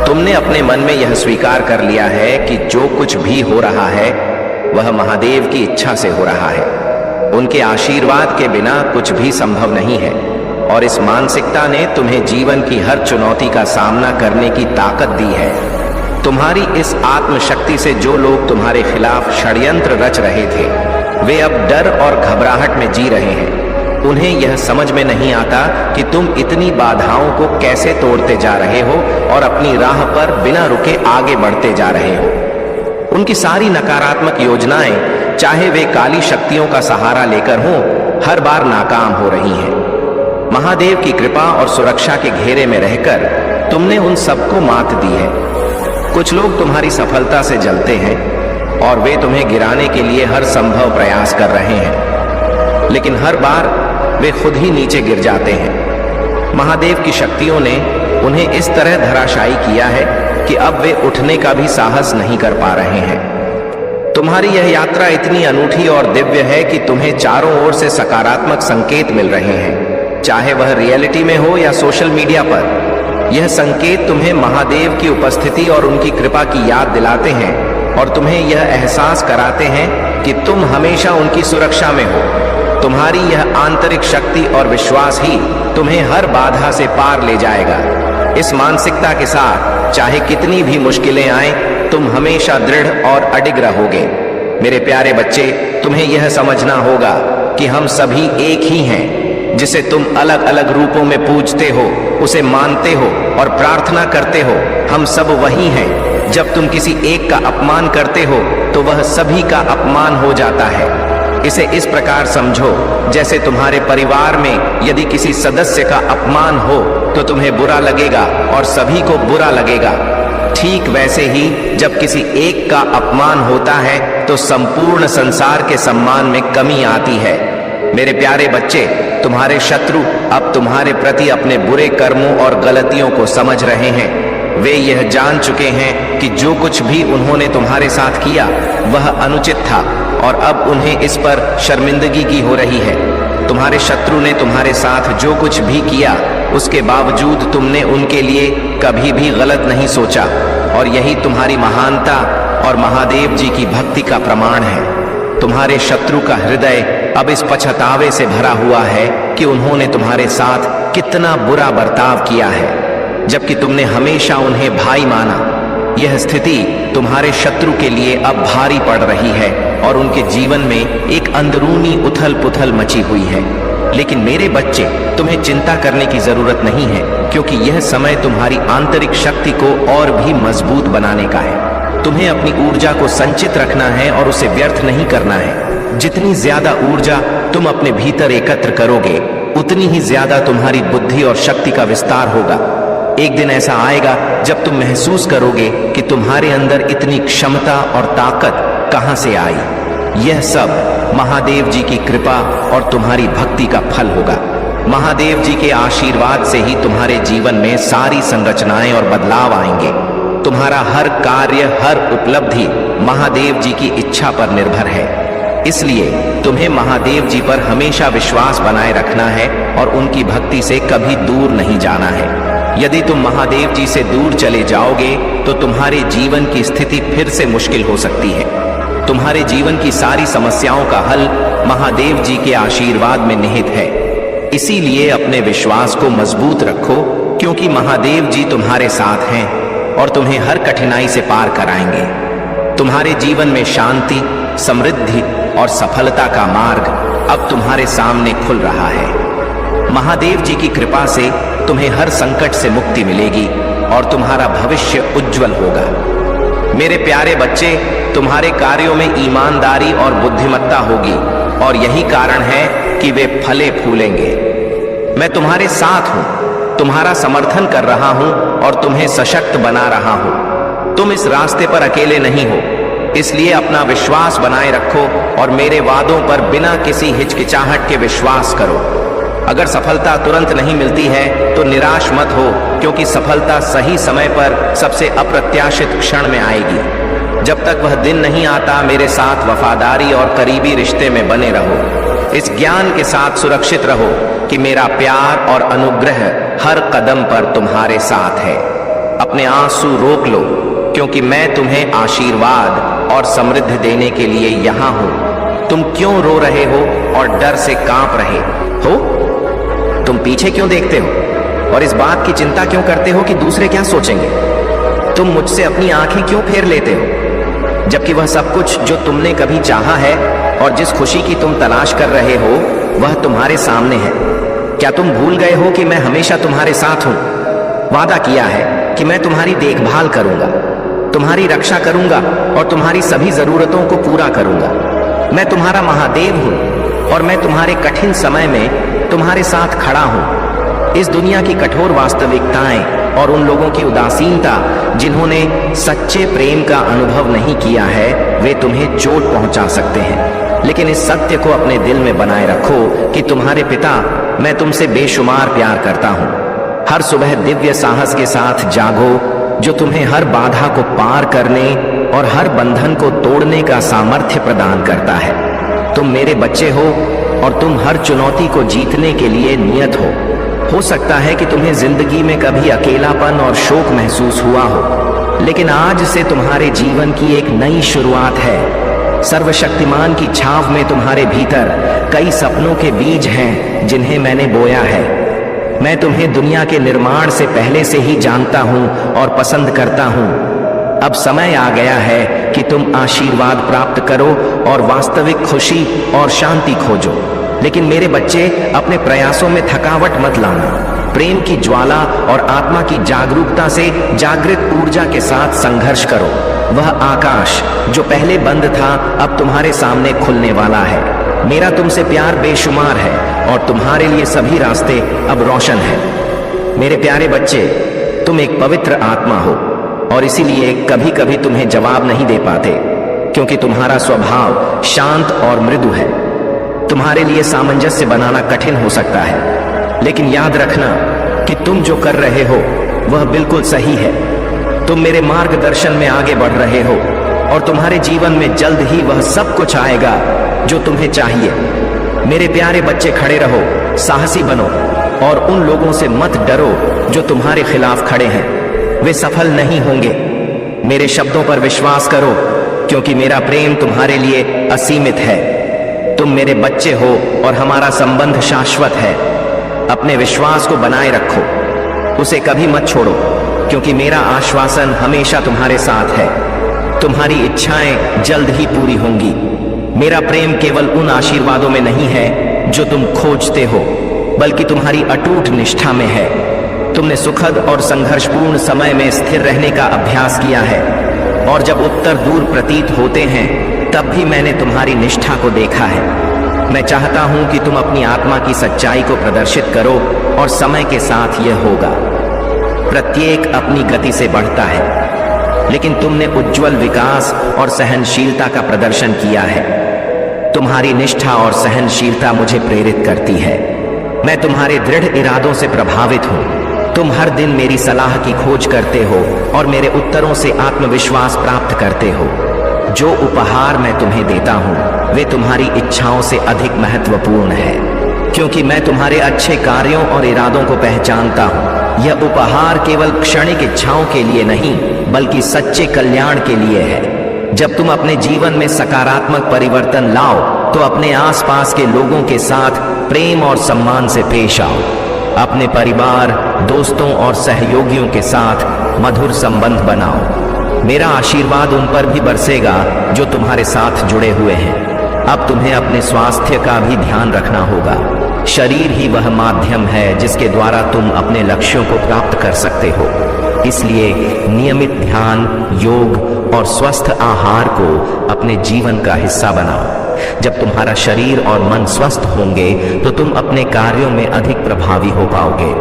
[SPEAKER 2] तुमने अपने मन में यह स्वीकार कर लिया है कि जो कुछ भी हो रहा है वह महादेव की इच्छा से हो रहा है। उनके आशीर्वाद के बिना कुछ भी संभव नहीं है और इस मानसिकता ने तुम्हें जीवन की हर चुनौती का सामना करने की ताकत दी है। तुम्हारी इस आत्मशक्ति से जो लोग तुम्हारे खिलाफ षड्यंत्र रच रहे थे, वे अब डर और घबराहट में जी रहे हैं। उन्हें यह समझ में नहीं आता कि तुम इतनी बाधाओं को कैसे तोड़ते जा रहे हो और अपनी राह पर बिना रुके आगे बढ़ते जा रहे हो। उनकी सारी नकारात्मक योजनाएं, चाहे वे काली शक्तियों का सहारा लेकर हों, हर बार नाकाम हो रही हैं। महादेव की कृपा और सुरक्षा के घेरे में रहकर तुमने उन सबको मात दी है। कुछ लोग तुम्हारी सफलता से जलते हैं और वे तुम्हें गिराने के लिए हर संभव प्रयास कर रहे हैं, लेकिन हर बार वे खुद ही नीचे गिर जाते हैं। महादेव की शक्तियों ने उन्हें इस तरह धराशायी किया है कि अब वे उठने का भी साहस नहीं कर पा रहे हैं। तुम्हारी यह यात्रा इतनी अनूठी और दिव्य है कि तुम्हें चारों ओर से सकारात्मक संकेत मिल रहे हैं, चाहे वह रियलिटी में हो या सोशल मीडिया पर। यह संकेत तुम्हें महादेव की उपस्थिति और उनकी कृपा की याद दिलाते हैं और तुम्हें यह एहसास कराते हैं कि तुम हमेशा उनकी सुरक्षा में हो। तुम्हारी यह आंतरिक शक्ति और विश्वास ही तुम्हें हर बाधा से पार ले जाएगा। इस मानसिकता के साथ चाहे कितनी भी मुश्किलें आएं, तुम हमेशा दृढ़ और अडिग रहोगे। मेरे प्यारे बच्चे, तुम्हें यह समझना होगा कि हम सभी एक ही हैं। जिसे तुम अलग अलग रूपों में पूजते हो, उसे मानते हो और प्रार्थना करते हो, हम सब वही हैं। जब तुम किसी एक का अपमान करते हो तो वह सभी का अपमान हो जाता है। इसे इस प्रकार समझो, जैसे तुम्हारे परिवार में यदि किसी सदस्य का अपमान हो तो तुम्हें बुरा लगेगा और सभी को बुरा लगेगा। ठीक वैसे ही जब किसी एक का अपमान होता है तो संपूर्ण संसार के सम्मान में कमी आती है। मेरे प्यारे बच्चे, तुम्हारे शत्रु अब तुम्हारे प्रति अपने बुरे कर्मों और गलतियों को समझ रहे हैं। वे यह जान चुके हैं कि जो कुछ भी उन्होंने तुम्हारे साथ किया वह अनुचित था और अब उन्हें इस पर शर्मिंदगी की हो रही है। तुम्हारे शत्रु ने तुम्हारे साथ जो कुछ भी किया, उसके बावजूद तुमने उनके लिए कभी भी गलत नहीं सोचा और यही तुम्हारी महानता और महादेव जी की भक्ति का प्रमाण है। तुम्हारे शत्रु का हृदय अब इस पछतावे से भरा हुआ है कि उन्होंने तुम्हारे साथ कितना बुरा बर्ताव किया है, जबकि तुमने हमेशा उन्हें भाई माना। यह स्थिति तुम्हारे शत्रु के लिए अब भारी पड़ रही है और उनके जीवन में एक अंदरूनी उथल पुथल मची हुई है। लेकिन मेरे बच्चे, तुम्हें चिंता करने की जरूरत नहीं है, क्योंकि यह समय तुम्हारी आंतरिक शक्ति को और भी मजबूत बनाने का है। तुम्हें अपनी ऊर्जा को संचित रखना है और उसे व्यर्थ नहीं करना है। जितनी ज्यादा ऊर्जा तुम अपने भीतर एकत्र करोगे, उतनी ही ज्यादा तुम्हारी बुद्धि और शक्ति का विस्तार होगा। एक दिन ऐसा आएगा जब तुम महसूस करोगे कि तुम्हारे अंदर इतनी क्षमता और ताकत कहां से आई। यह सब महादेव जी की कृपा और तुम्हारी भक्ति का फल होगा। महादेव जी के आशीर्वाद से ही तुम्हारे जीवन में सारी संरचनाएं और बदलाव आएंगे। तुम्हारा हर कार्य, हर उपलब्धि महादेव जी की इच्छा पर निर्भर है। इसलिए तुम्हें महादेव जी पर हमेशा विश्वास बनाए रखना है और उनकी भक्ति से कभी दूर नहीं जाना है। यदि तुम महादेव जी से दूर चले जाओगे तो तुम्हारे जीवन की स्थिति फिर से मुश्किल हो सकती है। तुम्हारे जीवन की सारी समस्याओं का हल महादेव जी के आशीर्वाद में निहित है। इसीलिए अपने विश्वास को मजबूत रखो, क्योंकि महादेव जी तुम्हारे साथ हैं और तुम्हें हर कठिनाई से पार कराएंगे। तुम्हारे जीवन में शांति, समृद्धि और सफलता का मार्ग अब तुम्हारे सामने खुल रहा है। महादेव जी की कृपा से तुम्हें हर संकट से मुक्ति मिलेगी और तुम्हारा भविष्य उज्जवल होगा। मेरे प्यारे बच्चे, तुम्हारे कार्यों में ईमानदारी और बुद्धिमत्ता होगी और यही कारण है कि वे फले फूलेंगे। मैं तुम्हारे साथ हूं, तुम्हारा समर्थन कर रहा हूं और तुम्हें सशक्त बना रहा हूं। तुम इस रास्ते पर अकेले नहीं हो, इसलिए अपना विश्वास बनाए रखो और मेरे वादों पर बिना किसी हिचकिचाहट के विश्वास करो। अगर सफलता तुरंत नहीं मिलती है तो निराश मत हो, क्योंकि सफलता सही समय पर सबसे अप्रत्याशित क्षण में आएगी। जब तक वह दिन नहीं आता, मेरे साथ वफादारी और करीबी रिश्ते में बने रहो। इस ज्ञान के साथ सुरक्षित रहो कि मेरा प्यार और अनुग्रह हर कदम पर तुम्हारे साथ है। अपने आंसू रोक लो, क्योंकि मैं तुम्हें आशीर्वाद और समृद्धि देने के लिए यहाँ हूँ। तुम क्यों रो रहे हो और डर से कांप रहे हो? तुम पीछे क्यों देखते हो और इस बात की चिंता क्यों करते हो कि दूसरे क्या सोचेंगे? तुम मुझसे अपनी आंखें क्यों फेर लेते हो, जबकि वह सब कुछ जो तुमने कभी चाहा है और जिस खुशी की तुम तलाश कर रहे हो वह तुम्हारे सामने है। क्या तुम भूल गए हो कि मैं हमेशा तुम्हारे साथ हूं? वादा किया है कि मैं तुम्हारी देखभाल करूंगा, तुम्हारी रक्षा करूंगा और तुम्हारी सभी जरूरतों को पूरा करूंगा। मैं तुम्हारा महादेव हूं और मैं तुम्हारे कठिन समय में तुम्हारे साथ खड़ा हूं। इस दुनिया की कठोर वास्तविकताएं और उन लोगों की उदासीनता जिन्होंने सच्चे प्रेम का अनुभव नहीं किया है, वे तुम्हें चोट पहुंचा सकते हैं। लेकिन इस सत्य को अपने दिल में बनाए रखो कि तुम्हारे पिता, मैं तुमसे बेशुमार प्यार करता हूं। हर सुबह दिव्य साहस के साथ जागो, जो तुम्हें हर बाधा को पार करने और हर बंधन को तोड़ने का सामर्थ्य प्रदान करता है। तुम मेरे बच्चे हो और तुम हर चुनौती को जीतने के लिए नियत हो। हो सकता है कि तुम्हें जिंदगी में कभी अकेलापन और शोक महसूस हुआ हो, लेकिन आज से तुम्हारे जीवन की एक नई शुरुआत है। सर्वशक्तिमान की छाव में तुम्हारे भीतर कई सपनों के बीज हैं जिन्हें मैंने बोया है। मैं तुम्हें दुनिया के निर्माण से पहले से ही जानता हूं और पसंद करता हूं। अब समय आ गया है कि तुम आशीर्वाद प्राप्त करो और वास्तविक खुशी और शांति खोजो। लेकिन मेरे बच्चे, अपने प्रयासों में थकावट मत लाना। प्रेम की ज्वाला और आत्मा की जागरूकता से जागृत ऊर्जा के साथ संघर्ष करो। वह आकाश जो पहले बंद था, अब तुम्हारे सामने खुलने वाला है। मेरा तुमसे प्यार बेशुमार है और तुम्हारे लिए सभी रास्ते अब रोशन हैं। मेरे प्यारे बच्चे, तुम एक पवित्र आत्मा हो और इसीलिए कभी कभी तुम्हें जवाब नहीं दे पाते, क्योंकि तुम्हारा स्वभाव शांत और मृदु है। तुम्हारे लिए सामंजस्य बनाना कठिन हो सकता है, लेकिन याद रखना कि तुम जो कर रहे हो वह बिल्कुल सही है। तुम मेरे मार्गदर्शन में आगे बढ़ रहे हो और तुम्हारे जीवन में जल्द ही वह सब कुछ आएगा जो तुम्हें चाहिए। मेरे प्यारे बच्चे, खड़े रहो, साहसी बनो और उन लोगों से मत डरो जो तुम्हारे खिलाफ खड़े हैं। वे सफल नहीं होंगे। मेरे शब्दों पर विश्वास करो, क्योंकि मेरा प्रेम तुम्हारे लिए असीमित है। तुम मेरे बच्चे हो और हमारा संबंध शाश्वत है। अपने विश्वास को बनाए रखो, उसे कभी मत छोड़ो, क्योंकि मेरा आश्वासन हमेशा तुम्हारे साथ है। तुम्हारी इच्छाएं जल्द ही पूरी होंगी। मेरा प्रेम केवल उन आशीर्वादों में नहीं है जो तुम खोजते हो, बल्कि तुम्हारी अटूट निष्ठा में है। तुमने सुखद और संघर्षपूर्ण समय में स्थिर रहने का अभ्यास किया है, और जब उत्तर दूर प्रतीत होते हैं तब भी मैंने तुम्हारी निष्ठा को देखा है। मैं चाहता हूं कि तुम अपनी आत्मा की सच्चाई को प्रदर्शित करो, और समय के साथ यह होगा। प्रत्येक अपनी गति से बढ़ता है, लेकिन तुमने उज्जवल विकास और सहनशीलता का प्रदर्शन किया है। तुम्हारी निष्ठा और सहनशीलता मुझे प्रेरित करती है। मैं तुम्हारे दृढ़ इरादों से प्रभावित हूं। तुम हर दिन मेरी सलाह की खोज करते हो और मेरे उत्तरों से आत्मविश्वास प्राप्त करते हो। जो उपहार मैं तुम्हें देता हूं वे तुम्हारी इच्छाओं से अधिक महत्वपूर्ण है, क्योंकि मैं तुम्हारे अच्छे कार्यों और इरादों को पहचानता हूं। यह उपहार केवल क्षणिक इच्छाओं के लिए नहीं बल्कि सच्चे कल्याण के लिए है। जब तुम अपने जीवन में सकारात्मक परिवर्तन लाओ तो अपने आसपास के लोगों के साथ प्रेम और सम्मान से पेश आओ। अपने परिवार, दोस्तों और सहयोगियों के साथ मधुर संबंध बनाओ। मेरा आशीर्वाद उन पर भी बरसेगा जो तुम्हारे साथ जुड़े हुए हैं। अब तुम्हें अपने स्वास्थ्य का भी ध्यान रखना होगा। शरीर ही वह माध्यम है जिसके द्वारा तुम अपने लक्ष्यों को प्राप्त कर सकते हो। इसलिए नियमित ध्यान, योग और स्वस्थ आहार को अपने जीवन का हिस्सा बनाओ। जब तुम्हारा शरीर और मन स्वस्थ होंगे तो तुम अपने कार्यों में अधिक प्रभावी हो पाओगे।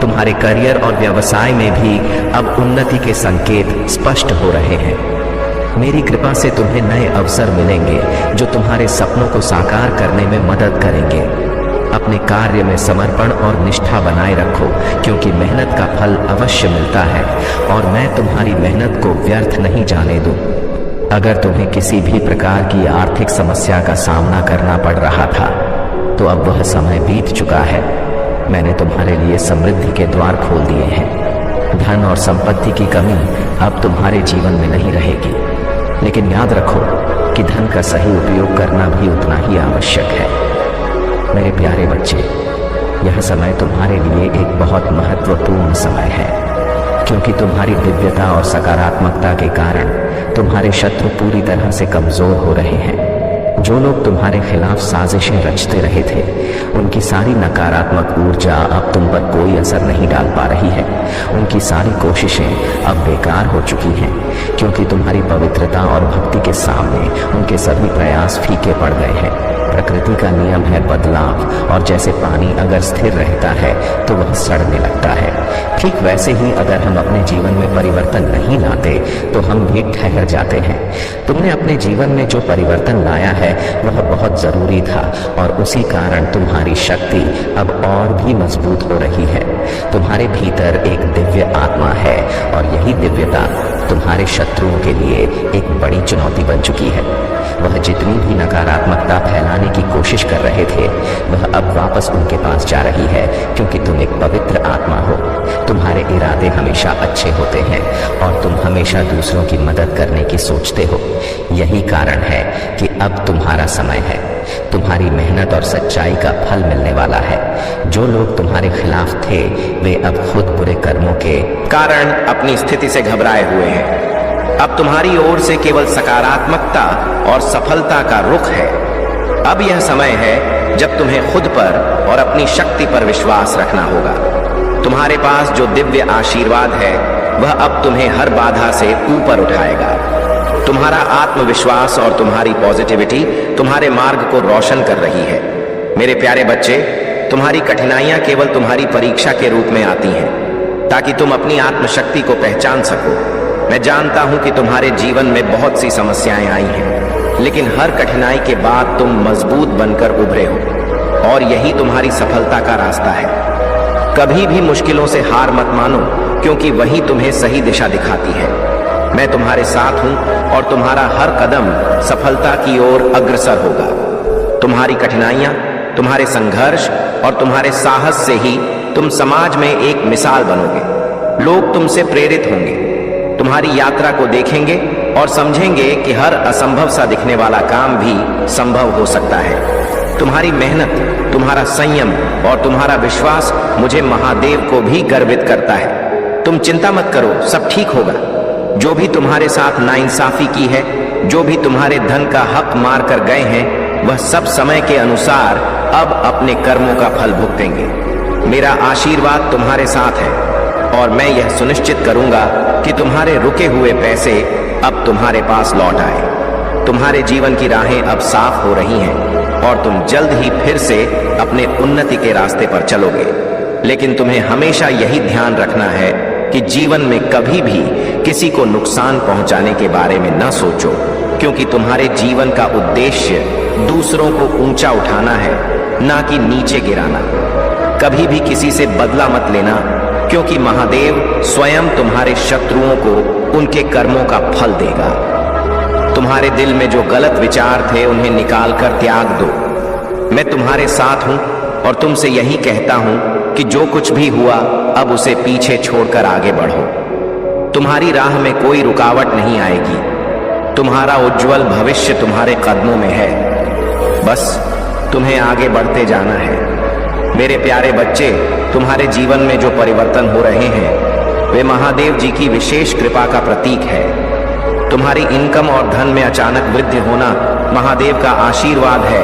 [SPEAKER 2] तुम्हारे करियर और व्यवसाय में भी अब उन्नति के संकेत स्पष्ट हो रहे हैं। मेरी कृपा से तुम्हें नए अवसर मिलेंगे जो तुम्हारे सपनों को साकार करने में मदद करेंगे। अपने कार्य में समर्पण और निष्ठा बनाए रखो, क्योंकि मेहनत का फल अवश्य मिलता है और मैं तुम्हारी मेहनत को व्यर्थ नहीं जाने दूं। अगर तुम्हें किसी भी प्रकार की आर्थिक समस्या का सामना करना पड़ रहा था तो अब वह समय बीत चुका है। मैंने तुम्हारे लिए समृद्धि के द्वार खोल दिए हैं। धन और संपत्ति की कमी अब तुम्हारे जीवन में नहीं रहेगी, लेकिन याद रखो कि धन का सही उपयोग करना भी उतना ही आवश्यक है। मेरे प्यारे बच्चे, यह समय तुम्हारे लिए एक बहुत महत्वपूर्ण समय है, क्योंकि तुम्हारी दिव्यता और सकारात्मकता के कारण तुम्हारे शत्रु पूरी तरह से कमजोर हो रहे हैं। जो लोग तुम्हारे खिलाफ साजिशें रचते रहे थे, उनकी सारी नकारात्मक ऊर्जा अब तुम पर कोई असर नहीं डाल पा रही है। उनकी सारी कोशिशें अब बेकार हो चुकी हैं, क्योंकि तुम्हारी पवित्रता और भक्ति के सामने उनके सभी प्रयास फीके पड़ गए हैं। प्रकृति का नियम है बदलाव, और जैसे पानी अगर स्थिर रहता है तो वह सड़ने लगता है, ठीक वैसे ही अगर हम अपने जीवन में परिवर्तन नहीं लाते तो हम भी ठहर जाते हैं। तुमने अपने जीवन में जो परिवर्तन लाया है वह बहुत जरूरी था, और उसी कारण तुम्हारी शक्ति अब और भी मजबूत हो रही है। तुम्हारे भीतर एक दिव्य आत्मा है, और यही दिव्यता तुम्हारे शत्रुओं के लिए एक बड़ी चुनौती बन चुकी है। वह जितनी भी नकारात्मकता फैलाने की कोशिश कर रहे थे वह अब वापस उनके पास जा रही है, क्योंकि तुम एक पवित्र आत्मा हो। तुम्हारे इरादे हमेशा अच्छे होते हैं और तुम हमेशा दूसरों की मदद करने की सोचते हो। यही कारण है कि अब तुम्हारा समय है। तुम्हारी मेहनत और सच्चाई का फल मिलने वाला है। जो लोग तुम्हारे खिलाफ थे वे अब खुद बुरे कर्मों के
[SPEAKER 1] कारण अपनी स्थिति से घबराए हुए हैं। अब तुम्हारी ओर से केवल सकारात्मकता और सफलता का रुख है। अब यह समय है जब तुम्हें खुद पर और अपनी शक्ति पर विश्वास रखना होगा। तुम्हारे पास जो दिव्य आशीर्वाद है वह अब तुम्हें हर बाधा से ऊपर उठाएगा। तुम्हारा आत्मविश्वास और तुम्हारी पॉजिटिविटी तुम्हारे मार्ग को रोशन कर रही है। मेरे प्यारे बच्चे, तुम्हारी कठिनाइयां केवल तुम्हारी परीक्षा के रूप में आती हैं, ताकि तुम अपनी आत्मशक्ति को पहचान सको। मैं जानता हूं कि तुम्हारे जीवन में बहुत सी समस्याएं आई हैं, लेकिन हर कठिनाई के बाद तुम मजबूत बनकर उभरे हो, और यही तुम्हारी सफलता का रास्ता है। कभी भी मुश्किलों से हार मत मानो, क्योंकि वही तुम्हें सही दिशा दिखाती है। मैं तुम्हारे साथ हूं और तुम्हारा हर कदम सफलता की ओर अग्रसर होगा। तुम्हारी कठिनाइयां, तुम्हारे संघर्ष और तुम्हारे साहस से ही तुम समाज में एक मिसाल बनोगे। लोग तुमसे प्रेरित होंगे, तुम्हारी यात्रा को देखेंगे और समझेंगे कि हर असंभव सा दिखने वाला काम भी संभव हो सकता है। तुम्हारी मेहनत, तुम्हारा संयम और तुम्हारा विश्वास मुझे महादेव को भी गर्वित करता है। तुम चिंता मत करो, सब ठीक होगा। जो भी तुम्हारे साथ नाइंसाफी की है, जो भी तुम्हारे धन का हक मार कर गए हैं, वह सब समय के अनुसार अब अपने कर्मों का फल भुगतेंगे। मेरा आशीर्वाद तुम्हारे साथ है, और मैं यह सुनिश्चित करूंगा कि तुम्हारे रुके हुए पैसे अब तुम्हारे पास लौट आए। तुम्हारे जीवन की राहें अब साफ हो रही हैं और तुम जल्द ही फिर से अपने उन्नति के रास्ते पर चलोगे। लेकिन तुम्हें हमेशा यही ध्यान रखना है कि जीवन में कभी भी किसी को नुकसान पहुंचाने के बारे में न सोचो, क्योंकि तुम्हारे जीवन का उद्देश्य दूसरों को ऊंचा उठाना है, ना कि नीचे गिराना। कभी भी किसी से बदला मत लेना, क्योंकि महादेव स्वयं तुम्हारे शत्रुओं को उनके कर्मों का फल देगा।
[SPEAKER 2] तुम्हारे दिल में जो गलत विचार थे उन्हें निकालकर त्याग दो। मैं तुम्हारे साथ हूं और तुमसे यही कहता हूं कि जो कुछ भी हुआ अब उसे पीछे छोड़कर आगे बढ़ो। तुम्हारी राह में कोई रुकावट नहीं आएगी। तुम्हारा उज्जवल भविष्य तुम्हारे कदमों में है, बस तुम्हें आगे बढ़ते जाना है। मेरे प्यारे बच्चे, तुम्हारे जीवन में जो परिवर्तन हो रहे हैं वे महादेव जी की विशेष कृपा का प्रतीक है। तुम्हारी इनकम और धन में अचानक वृद्धि होना महादेव का आशीर्वाद है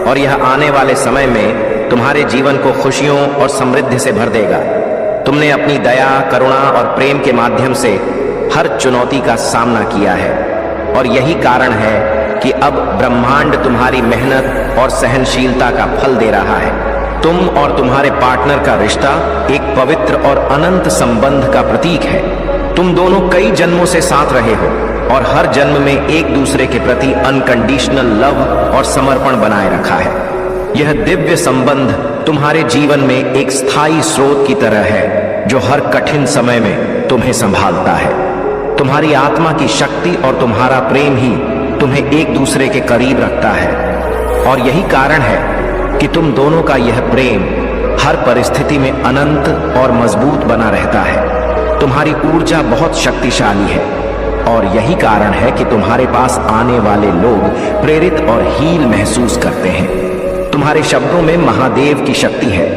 [SPEAKER 2] और यह आने वाले समय में तुम्हारे जीवन को खुशियों और समृद्धि से भर देगा। तुमने अपनी दया, करुणा और प्रेम के माध्यम से हर चुनौती का सामना किया है और यही कारण है कि अब ब्रह्मांड तुम्हारी मेहनत और सहनशीलता का फल दे रहा है। तुम और तुम्हारे पार्टनर का रिश्ता एक पवित्र और अनंत संबंध का प्रतीक है। तुम दोनों कई जन्मों से साथ रहे हो और हर जन्म में एक दूसरे के प्रति अनकंडीशनल लव और समर्पण बनाए रखा है। यह दिव्य संबंध तुम्हारे जीवन में एक स्थायी स्रोत की तरह है जो हर कठिन समय में तुम्हें संभालता है। तुम्हारी आत्मा की शक्ति और तुम्हारा प्रेम ही तुम्हें एक दूसरे के करीब रखता है और यही कारण है कि तुम दोनों का यह प्रेम हर परिस्थिति में अनंत और मजबूत बना रहता है। तुम्हारी ऊर्जा बहुत शक्तिशाली है और यही कारण है कि तुम्हारे पास आने वाले लोग प्रेरित और हील महसूस करते हैं। तुम्हारे शब्दों में महादेव की शक्ति है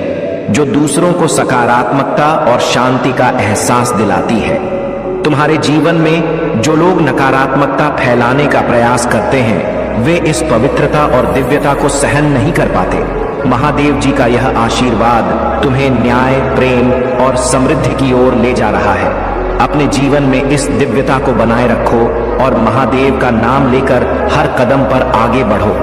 [SPEAKER 2] जो दूसरों को सकारात्मकता और शांति का एहसास दिलाती है। तुम्हारे जीवन में जो लोग नकारात्मकता फैलाने का प्रयास करते हैं वे इस पवित्रता और दिव्यता को सहन नहीं कर पाते। महादेव जी का यह आशीर्वाद तुम्हें न्याय, प्रेम और समृद्धि की ओर ले जा रहा है। अपने जीवन में इस दिव्यता को बनाए रखो और महादेव का नाम लेकर हर कदम पर आगे बढ़ो।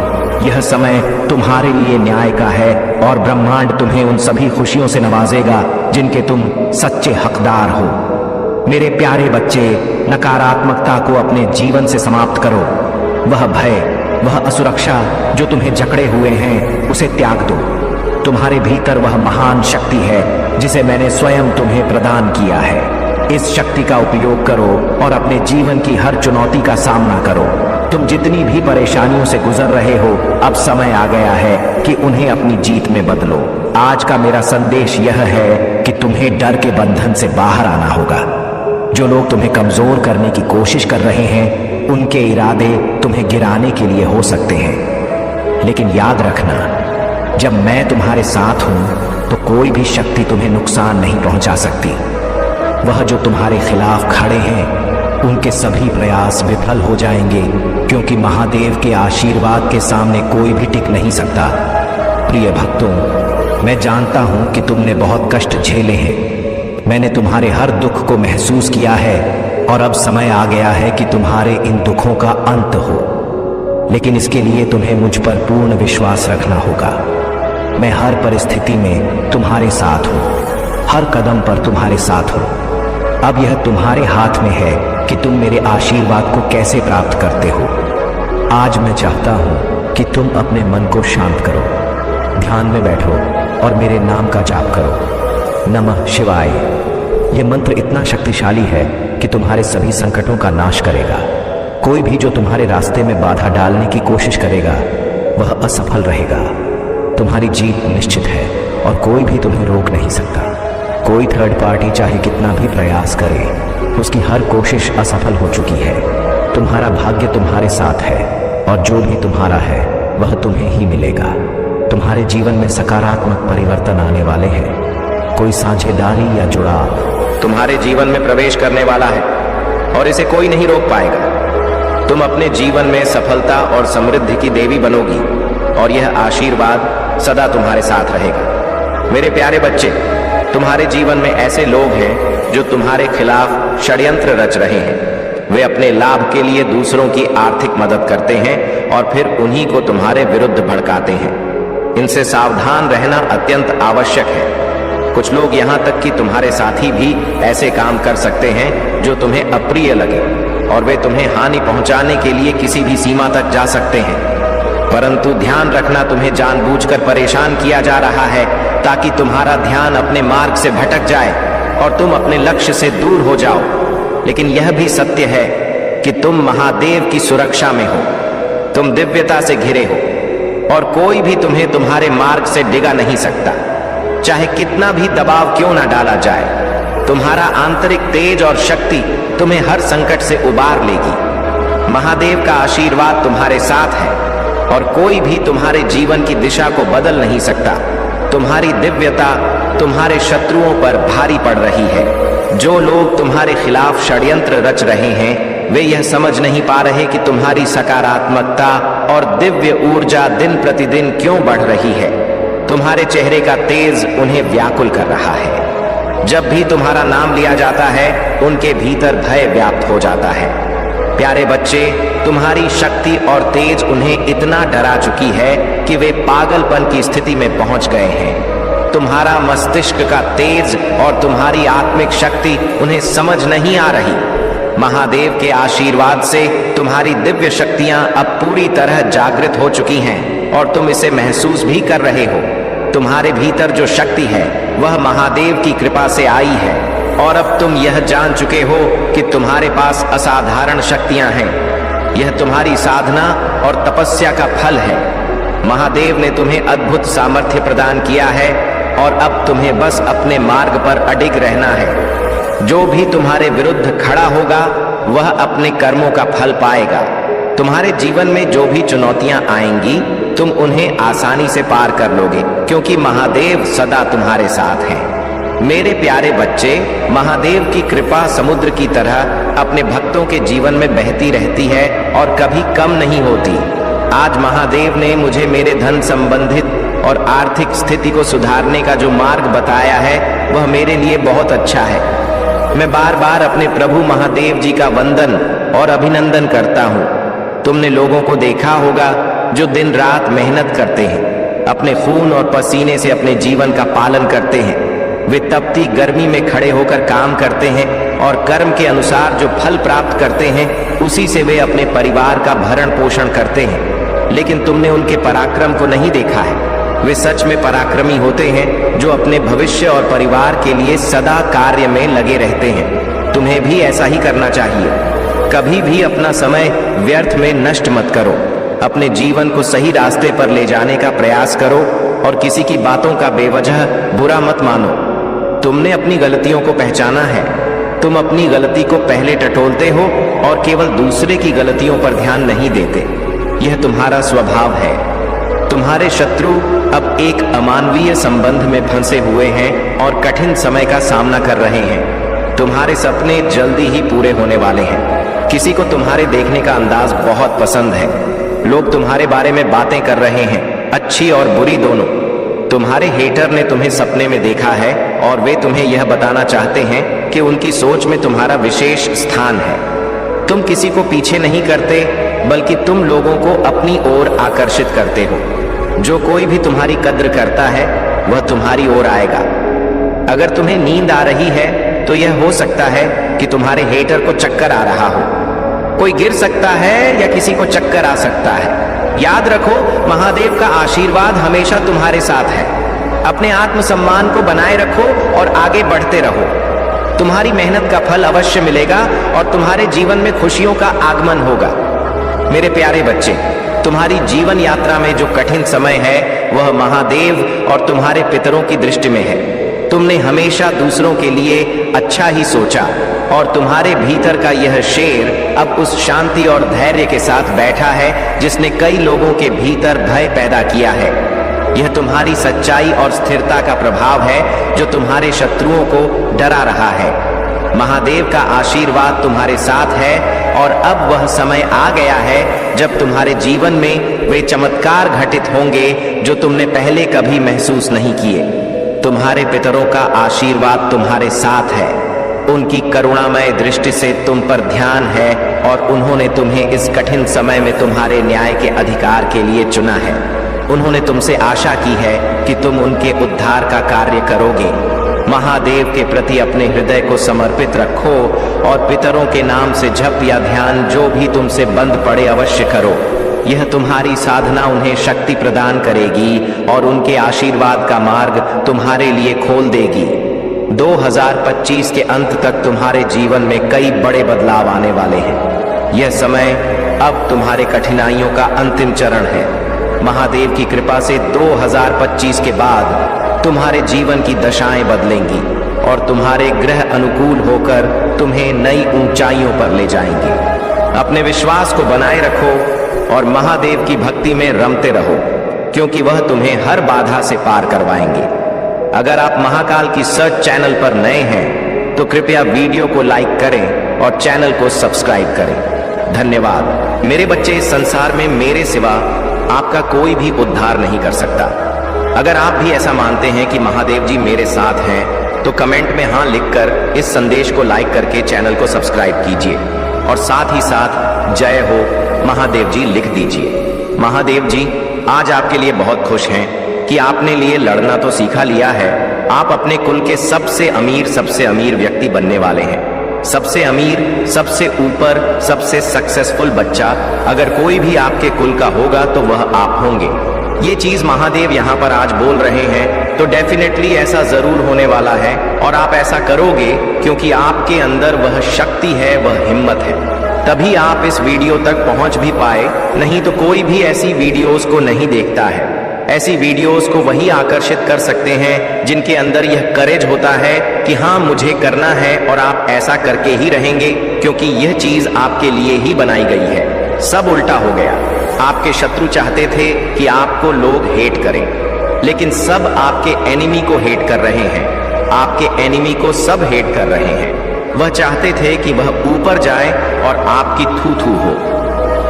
[SPEAKER 2] यह समय तुम्हारे लिए न्याय का है और ब्रह्मांड तुम्हें उन सभी खुशियों से नवाजेगा जिनके तुम सच्चे हकदार हो। मेरे प्यारे बच्चे, नकारात्मकता को अपने जीवन से समाप्त करो। वह भय, वह असुरक्षा जो तुम्हें जकड़े हुए हैं उसे त्याग दो। तुम्हारे भीतर वह महान शक्ति है जिसे मैंने स्वयं तुम्हें प्रदान किया है। इस शक्ति का उपयोग करो और अपने जीवन की हर चुनौती का सामना करो। तुम जितनी भी परेशानियों से गुजर रहे हो अब समय आ गया है कि उन्हें अपनी जीत में बदलो। आज का मेरा संदेश यह है कि तुम्हें डर के बंधन से बाहर आना होगा। जो लोग तुम्हें कमजोर करने की कोशिश कर रहे हैं उनके इरादे तुम्हें गिराने के लिए हो सकते हैं, लेकिन याद रखना, जब मैं तुम्हारे साथ हूं तो कोई भी शक्ति तुम्हें नुकसान नहीं पहुंचा सकती। वह जो तुम्हारे खिलाफ खड़े हैं उनके सभी प्रयास विफल हो जाएंगे क्योंकि महादेव के आशीर्वाद के सामने कोई भी टिक नहीं सकता। प्रिय भक्तों, मैं जानता हूं कि तुमने बहुत कष्ट झेले हैं। मैंने तुम्हारे हर दुख को महसूस किया है और अब समय आ गया है कि तुम्हारे इन दुखों का अंत हो। लेकिन इसके लिए तुम्हें मुझ पर पूर्ण विश्वास रखना होगा। मैं हर परिस्थिति में तुम्हारे साथ हूं, हर कदम पर तुम्हारे साथ हूं। अब यह तुम्हारे हाथ में है कि तुम मेरे आशीर्वाद को कैसे प्राप्त करते हो। आज मैं चाहता हूं कि तुम अपने मन को शांत करो, ध्यान में बैठो और मेरे नाम का जाप करो। नमः शिवाय। यह मंत्र इतना शक्तिशाली है कि तुम्हारे सभी संकटों का नाश करेगा। कोई भी जो तुम्हारे रास्ते में बाधा डालने की कोशिश करेगा वह असफल रहेगा। तुम्हारी जीत निश्चित है और कोई भी तुम्हें रोक नहीं सकता। कोई थर्ड पार्टी चाहे कितना भी प्रयास करे, उसकी हर कोशिश असफल हो चुकी है। तुम्हारा भाग्य तुम्हारे साथ है और जो भी तुम्हारा है वह तुम्हें ही मिलेगा। तुम्हारे जीवन में सकारात्मक परिवर्तन आने वाले हैं। कोई साझेदारी या जुड़ाव तुम्हारे जीवन में प्रवेश करने वाला है और इसे कोई नहीं रोक पाएगा। तुम अपने जीवन में सफलता और समृद्धि की देवी बनोगी और यह आशीर्वाद सदा तुम्हारे साथ रहेगा। मेरे प्यारे बच्चे, तुम्हारे जीवन में ऐसे लोग हैं जो तुम्हारे खिलाफ षड्यंत्र रच रहे हैं। वे अपने लाभ के लिए दूसरों की आर्थिक मदद करते हैं और फिर उन्हीं को तुम्हारे विरुद्ध भड़काते हैं। इनसे सावधान रहना अत्यंत आवश्यक है। कुछ लोग यहाँ तक कि तुम्हारे साथी भी ऐसे काम कर सकते हैं जो तुम्हें अप्रिय लगे और वे तुम्हें हानि पहुंचाने के लिए किसी भी सीमा तक जा सकते हैं। परंतु ध्यान रखना, तुम्हें जानबूझकर परेशान किया जा रहा है ताकि तुम्हारा ध्यान अपने मार्ग से भटक जाए और तुम अपने लक्ष्य से दूर हो जाओ। लेकिन यह भी सत्य है कि तुम महादेव की सुरक्षा में हो। तुम दिव्यता से घिरे हो और कोई भी तुम्हें तुम्हारे मार्ग से डिगा नहीं सकता, चाहे कितना भी दबाव क्यों ना डाला जाए। तुम्हारा आंतरिक तेज और शक्ति तुम्हें हर संकट से उबार लेगी। महादेव का आशीर्वाद तुम्हारे साथ है और कोई भी तुम्हारे जीवन की दिशा को बदल नहीं सकता। तुम्हारी दिव्यता तुम्हारे शत्रुओं पर भारी पड़ रही है। जो लोग तुम्हारे खिलाफ षड्यंत्र रच रहे हैं वे यह समझ नहीं पा रहे कि तुम्हारी सकारात्मकता और दिव्य ऊर्जा दिन प्रतिदिन क्यों बढ़ रही है। तुम्हारे चेहरे का तेज उन्हें व्याकुल कर रहा है। जब भी तुम्हारा नाम लिया जाता है उनके भीतर भय व्याप्त हो जाता है। प्यारे बच्चे, तुम्हारी शक्ति और तेज उन्हें इतना डरा चुकी है कि वे पागलपन की स्थिति में पहुंच गए हैं। तुम्हारा मस्तिष्क का तेज और तुम्हारी आत्मिक शक्ति उन्हें समझ नहीं आ रही। महादेव के आशीर्वाद से तुम्हारी दिव्य शक्तियां अब पूरी तरह जागृत हो चुकी हैं और तुम इसे महसूस भी कर रहे हो। तुम्हारे भीतर जो शक्ति है वह महादेव की कृपा से आई है और अब तुम यह जान चुके हो कि तुम्हारे पास असाधारण शक्तियां हैं। यह तुम्हारी साधना और तपस्या का फल है। महादेव ने तुम्हें अद्भुत सामर्थ्य प्रदान किया है और अब तुम्हें बस अपने मार्ग पर अडिग रहना है। जो भी तुम्हारे विरुद्ध खड़ा होगा वह अपने कर्मों का फल पाएगा। तुम्हारे जीवन में जो भी चुनौतियां आएंगी तुम उन्हें आसानी से पार कर लोगे, क्योंकि महादेव सदा तुम्हारे साथ हैं। मेरे प्यारे बच्चे, महादेव की कृपा समुद्र की तरह अपने भक्तों के जीवन में बहती रहती है और कभी कम नहीं होती। आज महादेव ने मुझे मेरे धन संबंधित और आर्थिक स्थिति को सुधारने का जो मार्ग बताया है वह मेरे लिए बहुत अच्छा है। मैं बार बार अपने प्रभु महादेव जी का वंदन और अभिनंदन करता हूँ। तुमने लोगों को देखा होगा जो दिन रात मेहनत करते हैं, अपने खून और पसीने से अपने जीवन का पालन करते हैं। वे तपती गर्मी में खड़े होकर काम करते हैं और कर्म के अनुसार जो फल प्राप्त करते हैं उसी से वे अपने परिवार का भरण पोषण करते हैं। लेकिन तुमने उनके पराक्रम को नहीं देखा है। वे सच में पराक्रमी होते हैं जो अपने भविष्य और परिवार के लिए सदा कार्य में लगे रहते हैं। तुम्हें भी ऐसा ही करना चाहिए। कभी भी अपना समय व्यर्थ में नष्ट मत करो। अपने जीवन को सही रास्ते पर ले जाने का प्रयास करो और किसी की बातों का बेवजह बुरा मत मानो। तुमने अपनी गलतियों को पहचाना है। तुम अपनी गलती को पहले टटोलते हो और केवल दूसरे की गलतियों पर ध्यान नहीं देते। यह तुम्हारा स्वभाव है। तुम्हारे शत्रु अब एक अमानवीय संबंध में फंसे हुए हैं और कठिन समय का सामना कर रहे हैं। तुम्हारे सपने जल्दी ही पूरे होने वाले हैं। किसी को तुम्हारे देखने का अंदाज बहुत पसंद है। लोग तुम्हारे बारे में बातें कर रहे हैं, अच्छी और बुरी दोनों। तुम्हारे हेटर ने तुम्हें सपने में देखा है और वे तुम्हें यह बताना चाहते हैं कि उनकी सोच में तुम्हारा विशेष स्थान है। तुम किसी को पीछे नहीं करते, बल्कि तुम लोगों को अपनी ओर आकर्षित करते हो। जो कोई भी तुम्हारी कद्र करता है वह तुम्हारी ओर आएगा। अगर तुम्हें नींद आ रही है तो यह हो सकता है कि तुम्हारे हेटर को चक्कर आ रहा हो। कोई गिर सकता है या किसी को चक्कर आ सकता है। याद रखो, महादेव का आशीर्वाद हमेशा तुम्हारे साथ है। अपने आत्मसम्मान को बनाए रखो और आगे बढ़ते रहो। तुम्हारी मेहनत का फल अवश्य मिलेगा और तुम्हारे जीवन में खुशियों का आगमन होगा। मेरे प्यारे बच्चे, तुम्हारी जीवन यात्रा में जो कठिन समय है वह महादेव और तुम्हारे पितरों की दृष्टि में है। तुमने हमेशा दूसरों के लिए अच्छा ही सोचा और तुम्हारे भीतर का यह शेर अब उस शांति और धैर्य के साथ बैठा है जिसने कई लोगों के भीतर भय पैदा किया है। यह तुम्हारी सच्चाई और स्थिरता का प्रभाव है जो तुम्हारे शत्रुओं को डरा रहा है। महादेव का आशीर्वाद तुम्हारे साथ है और अब वह समय आ गया है जब तुम्हारे जीवन में वे चमत्कार घटित होंगे जो तुमने पहले कभी महसूस नहीं किए। तुम्हारे पितरों का आशीर्वाद तुम्हारे साथ है। उनकी करुणामय दृष्टि से तुम पर ध्यान है और उन्होंने तुम्हें इस कठिन समय में तुम्हारे न्याय के अधिकार के लिए चुना है। उन्होंने तुमसे आशा की है कि तुम उनके उद्धार का कार्य करोगे। महादेव के प्रति अपने हृदय को समर्पित रखो और पितरों के नाम से जप या ध्यान जो भी तुमसे बंद पड़े अवश्य करो। यह तुम्हारी साधना उन्हें शक्ति प्रदान करेगी और उनके आशीर्वाद का मार्ग तुम्हारे लिए खोल देगी। 2025 के अंत तक तुम्हारे जीवन में कई बड़े बदलाव आने वाले हैं। यह समय अब तुम्हारे कठिनाइयों का अंतिम चरण है। महादेव की कृपा से 2025 के बाद तुम्हारे जीवन की दशाएं बदलेंगी और तुम्हारे ग्रह अनुकूल होकर तुम्हें नई ऊंचाइयों पर ले जाएंगे। अपने विश्वास को बनाए रखो और महादेव की भक्ति में रमते रहो, क्योंकि वह तुम्हें हर बाधा से पार करवाएंगे। अगर आप महाकाल की सर्च चैनल पर नए हैं तो कृपया वीडियो को लाइक करें और चैनल को सब्सक्राइब करें। धन्यवाद। मेरे बच्चे, इस संसार में मेरे सिवा आपका कोई भी उद्धार नहीं कर सकता। अगर आप भी ऐसा मानते हैं कि महादेव जी मेरे साथ हैं तो कमेंट में हाँ लिखकर इस संदेश को लाइक करके चैनल को सब्सक्राइब कीजिए और साथ ही साथ जय हो महादेव जी लिख दीजिए। महादेव जी आज आपके लिए बहुत खुश हैं कि आपने लिए लड़ना तो सीखा लिया है। आप अपने कुल के सबसे अमीर व्यक्ति बनने वाले हैं। सबसे अमीर, सबसे ऊपर, सबसे सक्सेसफुल बच्चा अगर कोई भी आपके कुल का होगा तो वह आप होंगे। ये चीज महादेव यहाँ पर आज बोल रहे हैं तो डेफिनेटली ऐसा जरूर होने वाला है और आप ऐसा करोगे क्योंकि आपके अंदर वह शक्ति है, वह हिम्मत है। तभी आप इस वीडियो तक पहुंच भी पाए, नहीं तो कोई भी ऐसी वीडियोस को नहीं देखता है। ऐसी वीडियोस को वही आकर्षित कर सकते हैं जिनके अंदर यह करेज होता है कि हाँ मुझे करना है और आप ऐसा करके ही रहेंगे, क्योंकि यह चीज आपके लिए ही बनाई गई है। सब उल्टा हो गया। आपके शत्रु चाहते थे कि आपको लोग हेट करें, लेकिन सब आपके एनिमी को हेट कर रहे हैं। आपके एनिमी को सब हेट कर रहे हैं। वह चाहते थे कि वह ऊपर जाए और आपकी थू थू हो।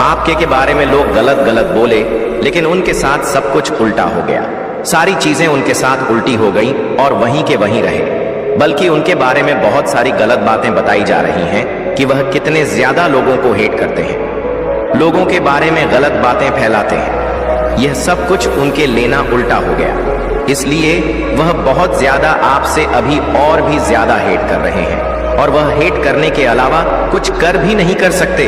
[SPEAKER 2] आपके के बारे में लोग गलत गलत बोले, लेकिन उनके साथ सब कुछ उल्टा हो गया। सारी चीजें उनके साथ उल्टी हो गई और वहीं के वहीं रहे। बल्कि उनके बारे में बहुत सारी गलत बातें बताई जा रही हैं कि वह कितने ज्यादा लोगों को हेट करते हैं, लोगों के बारे में गलत बातें फैलाते हैं। यह सब कुछ उनके लेना उल्टा हो गया, इसलिए वह बहुत ज्यादा आपसे अभी और भी ज्यादा हेट कर रहे हैं। और वह हेट करने के अलावा कुछ कर भी नहीं कर सकते,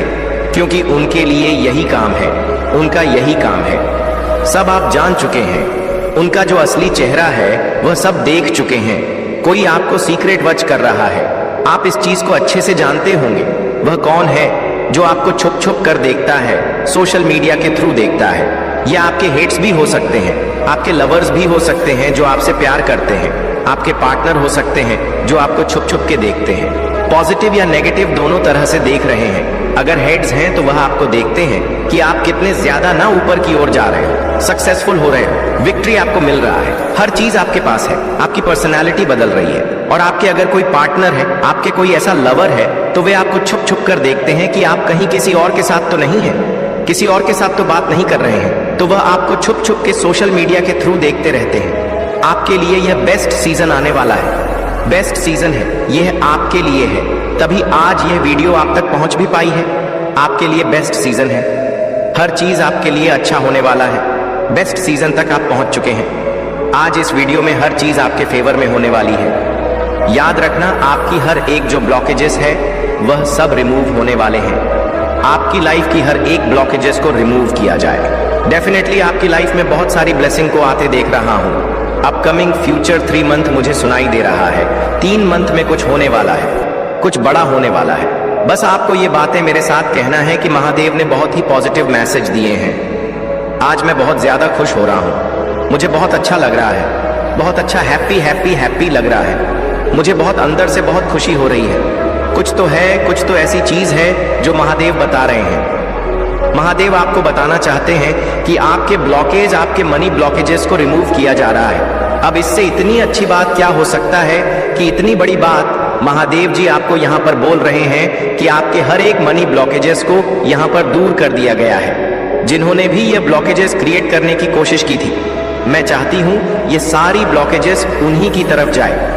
[SPEAKER 2] क्योंकि उनके लिए यही काम है, उनका यही काम है। सब आप जान चुके हैं। उनका जो असली चेहरा है वह सब देख चुके हैं। कोई आपको सीक्रेट वॉच कर रहा है, आप इस चीज को अच्छे से जानते होंगे। वह कौन है जो आपको छुप छुप कर देखता है, सोशल मीडिया के थ्रू देखता है। ये आपके हेट्स भी हो सकते हैं, आपके लवर्स भी हो सकते हैं जो आपसे प्यार करते हैं, आपके पार्टनर हो सकते हैं जो आपको छुप छुप के देखते हैं। पॉजिटिव या नेगेटिव दोनों तरह से देख रहे हैं। अगर हेड्स हैं तो वह आपको देखते हैं कि आप कितने ज्यादा ना ऊपर की ओर जा रहे हो, सक्सेसफुल हो रहे हो, विक्ट्री आपको मिल रहा है, हर चीज आपके पास है, आपकी पर्सनैलिटी बदल रही है। और आपके अगर कोई पार्टनर है, आपके कोई ऐसा लवर है, तो वे आपको छुप छुप कर देखते हैं कि आप कहीं किसी और के साथ तो नहीं है, किसी और के साथ तो बात नहीं कर रहे हैं, तो वह आपको छुप छुप के सोशल मीडिया के थ्रू देखते रहते हैं। आपके लिए यह बेस्ट सीजन आने वाला है, बेस्ट सीजन है, यह आपके लिए है। तभी आज यह वीडियो आप तक पहुंच भी पाई है। आपके लिए बेस्ट सीजन है, हर चीज आपके लिए अच्छा होने वाला है। बेस्ट सीजन तक आप पहुंच चुके हैं। आज इस वीडियो में हर चीज आपके फेवर में होने वाली है। याद रखना, आपकी हर एक जो ब्लॉकेजेस है वह सब रिमूव होने वाले हैं। आपकी लाइफ की हर एक ब्लॉकेजेस को रिमूव किया जाए। डेफिनेटली आपकी लाइफ में बहुत सारी ब्लेसिंग को आते देख रहा हूं। अपकमिंग फ्यूचर 3 मंथ मुझे सुनाई दे रहा है। 3 मंथ में कुछ होने वाला है, कुछ बड़ा होने वाला है। बस आपको ये बातें मेरे साथ कहना है कि महादेव ने बहुत ही पॉजिटिव मैसेज दिए हैं। आज मैं बहुत ज्यादा खुश हो रहा हूँ, मुझे बहुत अच्छा लग रहा है, बहुत अच्छा हैप्पी लग रहा है। मुझे बहुत अंदर से बहुत खुशी हो रही है। कुछ तो है, कुछ तो ऐसी चीज है जो महादेव बता रहे हैं। महादेव आपको बताना चाहते हैं कि आपके ब्लॉकेज, आपके मनी ब्लॉकेजेस को रिमूव किया जा रहा है। अब इससे इतनी अच्छी बात क्या हो सकता है कि इतनी बड़ी बात महादेव जी आपको यहाँ पर बोल रहे हैं कि आपके हर एक मनी ब्लॉकेजेस को यहाँ पर दूर कर दिया गया है। जिन्होंने भी ये ब्लॉकेजेस क्रिएट करने की कोशिश की थी, मैं चाहती हूँ ये सारी ब्लॉकेजेस उन्हीं की तरफ जाए।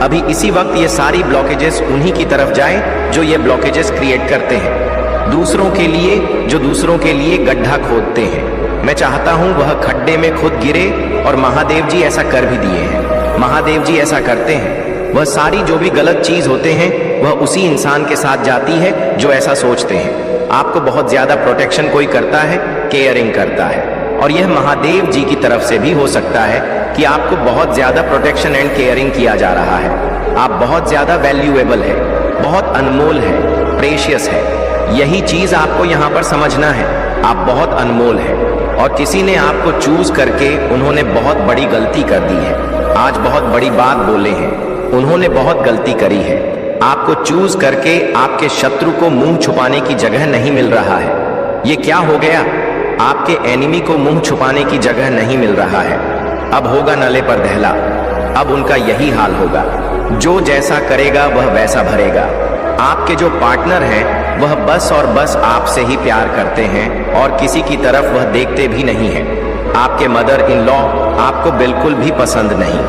[SPEAKER 2] अभी इसी वक्त ये सारी ब्लॉकेजेस उन्हीं की तरफ जाए जो ये ब्लॉकेजेस क्रिएट करते हैं, दूसरों के लिए, जो दूसरों के लिए गड्ढा खोदते हैं। मैं चाहता हूँ वह खड्डे में खुद गिरे, और महादेव जी ऐसा कर भी दिए हैं। महादेव जी ऐसा करते हैं। वह सारी जो भी गलत चीज होते हैं वह उसी इंसान के साथ जाती है जो ऐसा सोचते हैं। आपको बहुत ज्यादा प्रोटेक्शन कोई करता है, केयरिंग करता है, और यह महादेव जी की तरफ से भी हो सकता है कि आपको बहुत ज्यादा प्रोटेक्शन एंड केयरिंग किया जा रहा है। आप बहुत ज्यादा वैल्यूएबल है, बहुत अनमोल है, प्रेशियस है। यही चीज आपको यहाँ पर समझना है। आप बहुत अनमोल हैं और किसी ने आपको चूज करके उन्होंने बहुत बड़ी गलती कर दी है। आज बहुत बड़ी बात बोले हैं, उन्होंने बहुत गलती करी है। आपको चूज करके आपके शत्रु को मुंह छुपाने की जगह नहीं मिल रहा है। ये क्या हो गया? आपके एनिमी को मुंह छुपाने की जगह नहीं मिल रहा है। अब होगा नले पर दहला। अब उनका यही हाल होगा। जो जैसा करेगा वह वैसा भरेगा। आपके जो पार्टनर हैं वह बस और बस आपसे ही प्यार करते हैं और किसी की तरफ वह देखते भी नहीं हैं। आपके मदर इन लॉ आपको बिल्कुल भी पसंद नहीं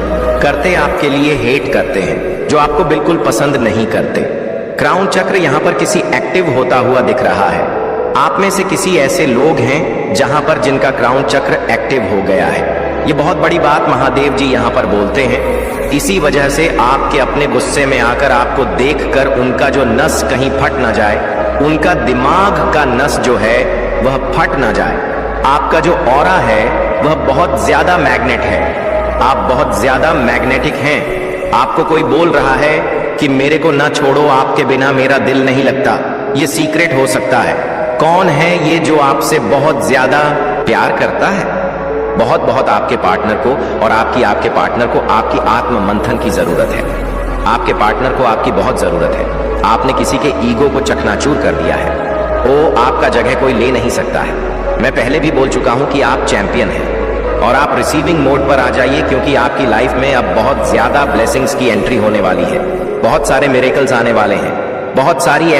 [SPEAKER 2] करते, आपके लिए हेट करते हैं, जो आपको बिल्कुल पसंद नहीं करते। क्राउन चक्र यहाँ पर किसी एक्टिव होता हुआ दिख रहा है। आप में से किसी ऐसे लोग हैं जहां पर जिनका क्राउन चक्र एक्टिव हो गया है। ये बहुत बड़ी बात महादेव जी यहाँ पर बोलते हैं। इसी वजह से आपके अपने गुस्से में आकर आपको देखकर उनका जो नस कहीं फट ना जाए, उनका दिमाग का नस जो है वह फट ना जाए। आपका जो ऑरा है वह बहुत ज्यादा मैग्नेट है। आप बहुत ज्यादा मैग्नेटिक हैं। आपको कोई बोल रहा है कि मेरे को ना छोड़ो, आपके बिना मेरा दिल नहीं लगता। ये सीक्रेट हो सकता है। कौन है ये जो आपसे बहुत ज्यादा प्यार करता है? बहुत बहुत आपके पार्टनर को और आपके पार्टनर को आपकी आत्म मंथन की जरूरत है। आपके पार्टनर को आपकी बहुत जरूरत है। आपने किसी के ईगो को चकनाचूर कर दिया है। वो आपका जगह कोई ले नहीं सकता है। मैं पहले भी बोल चुका हूं कि आप चैंपियन हैं और आप रिसीविंग मोड पर आ जाइए, क्योंकि आपकी लाइफ में अब बहुत ज्यादा ब्लेसिंग्स की एंट्री होने वाली है। बहुत सारे मिरेकल्स आने वाले हैं। बहुत सारी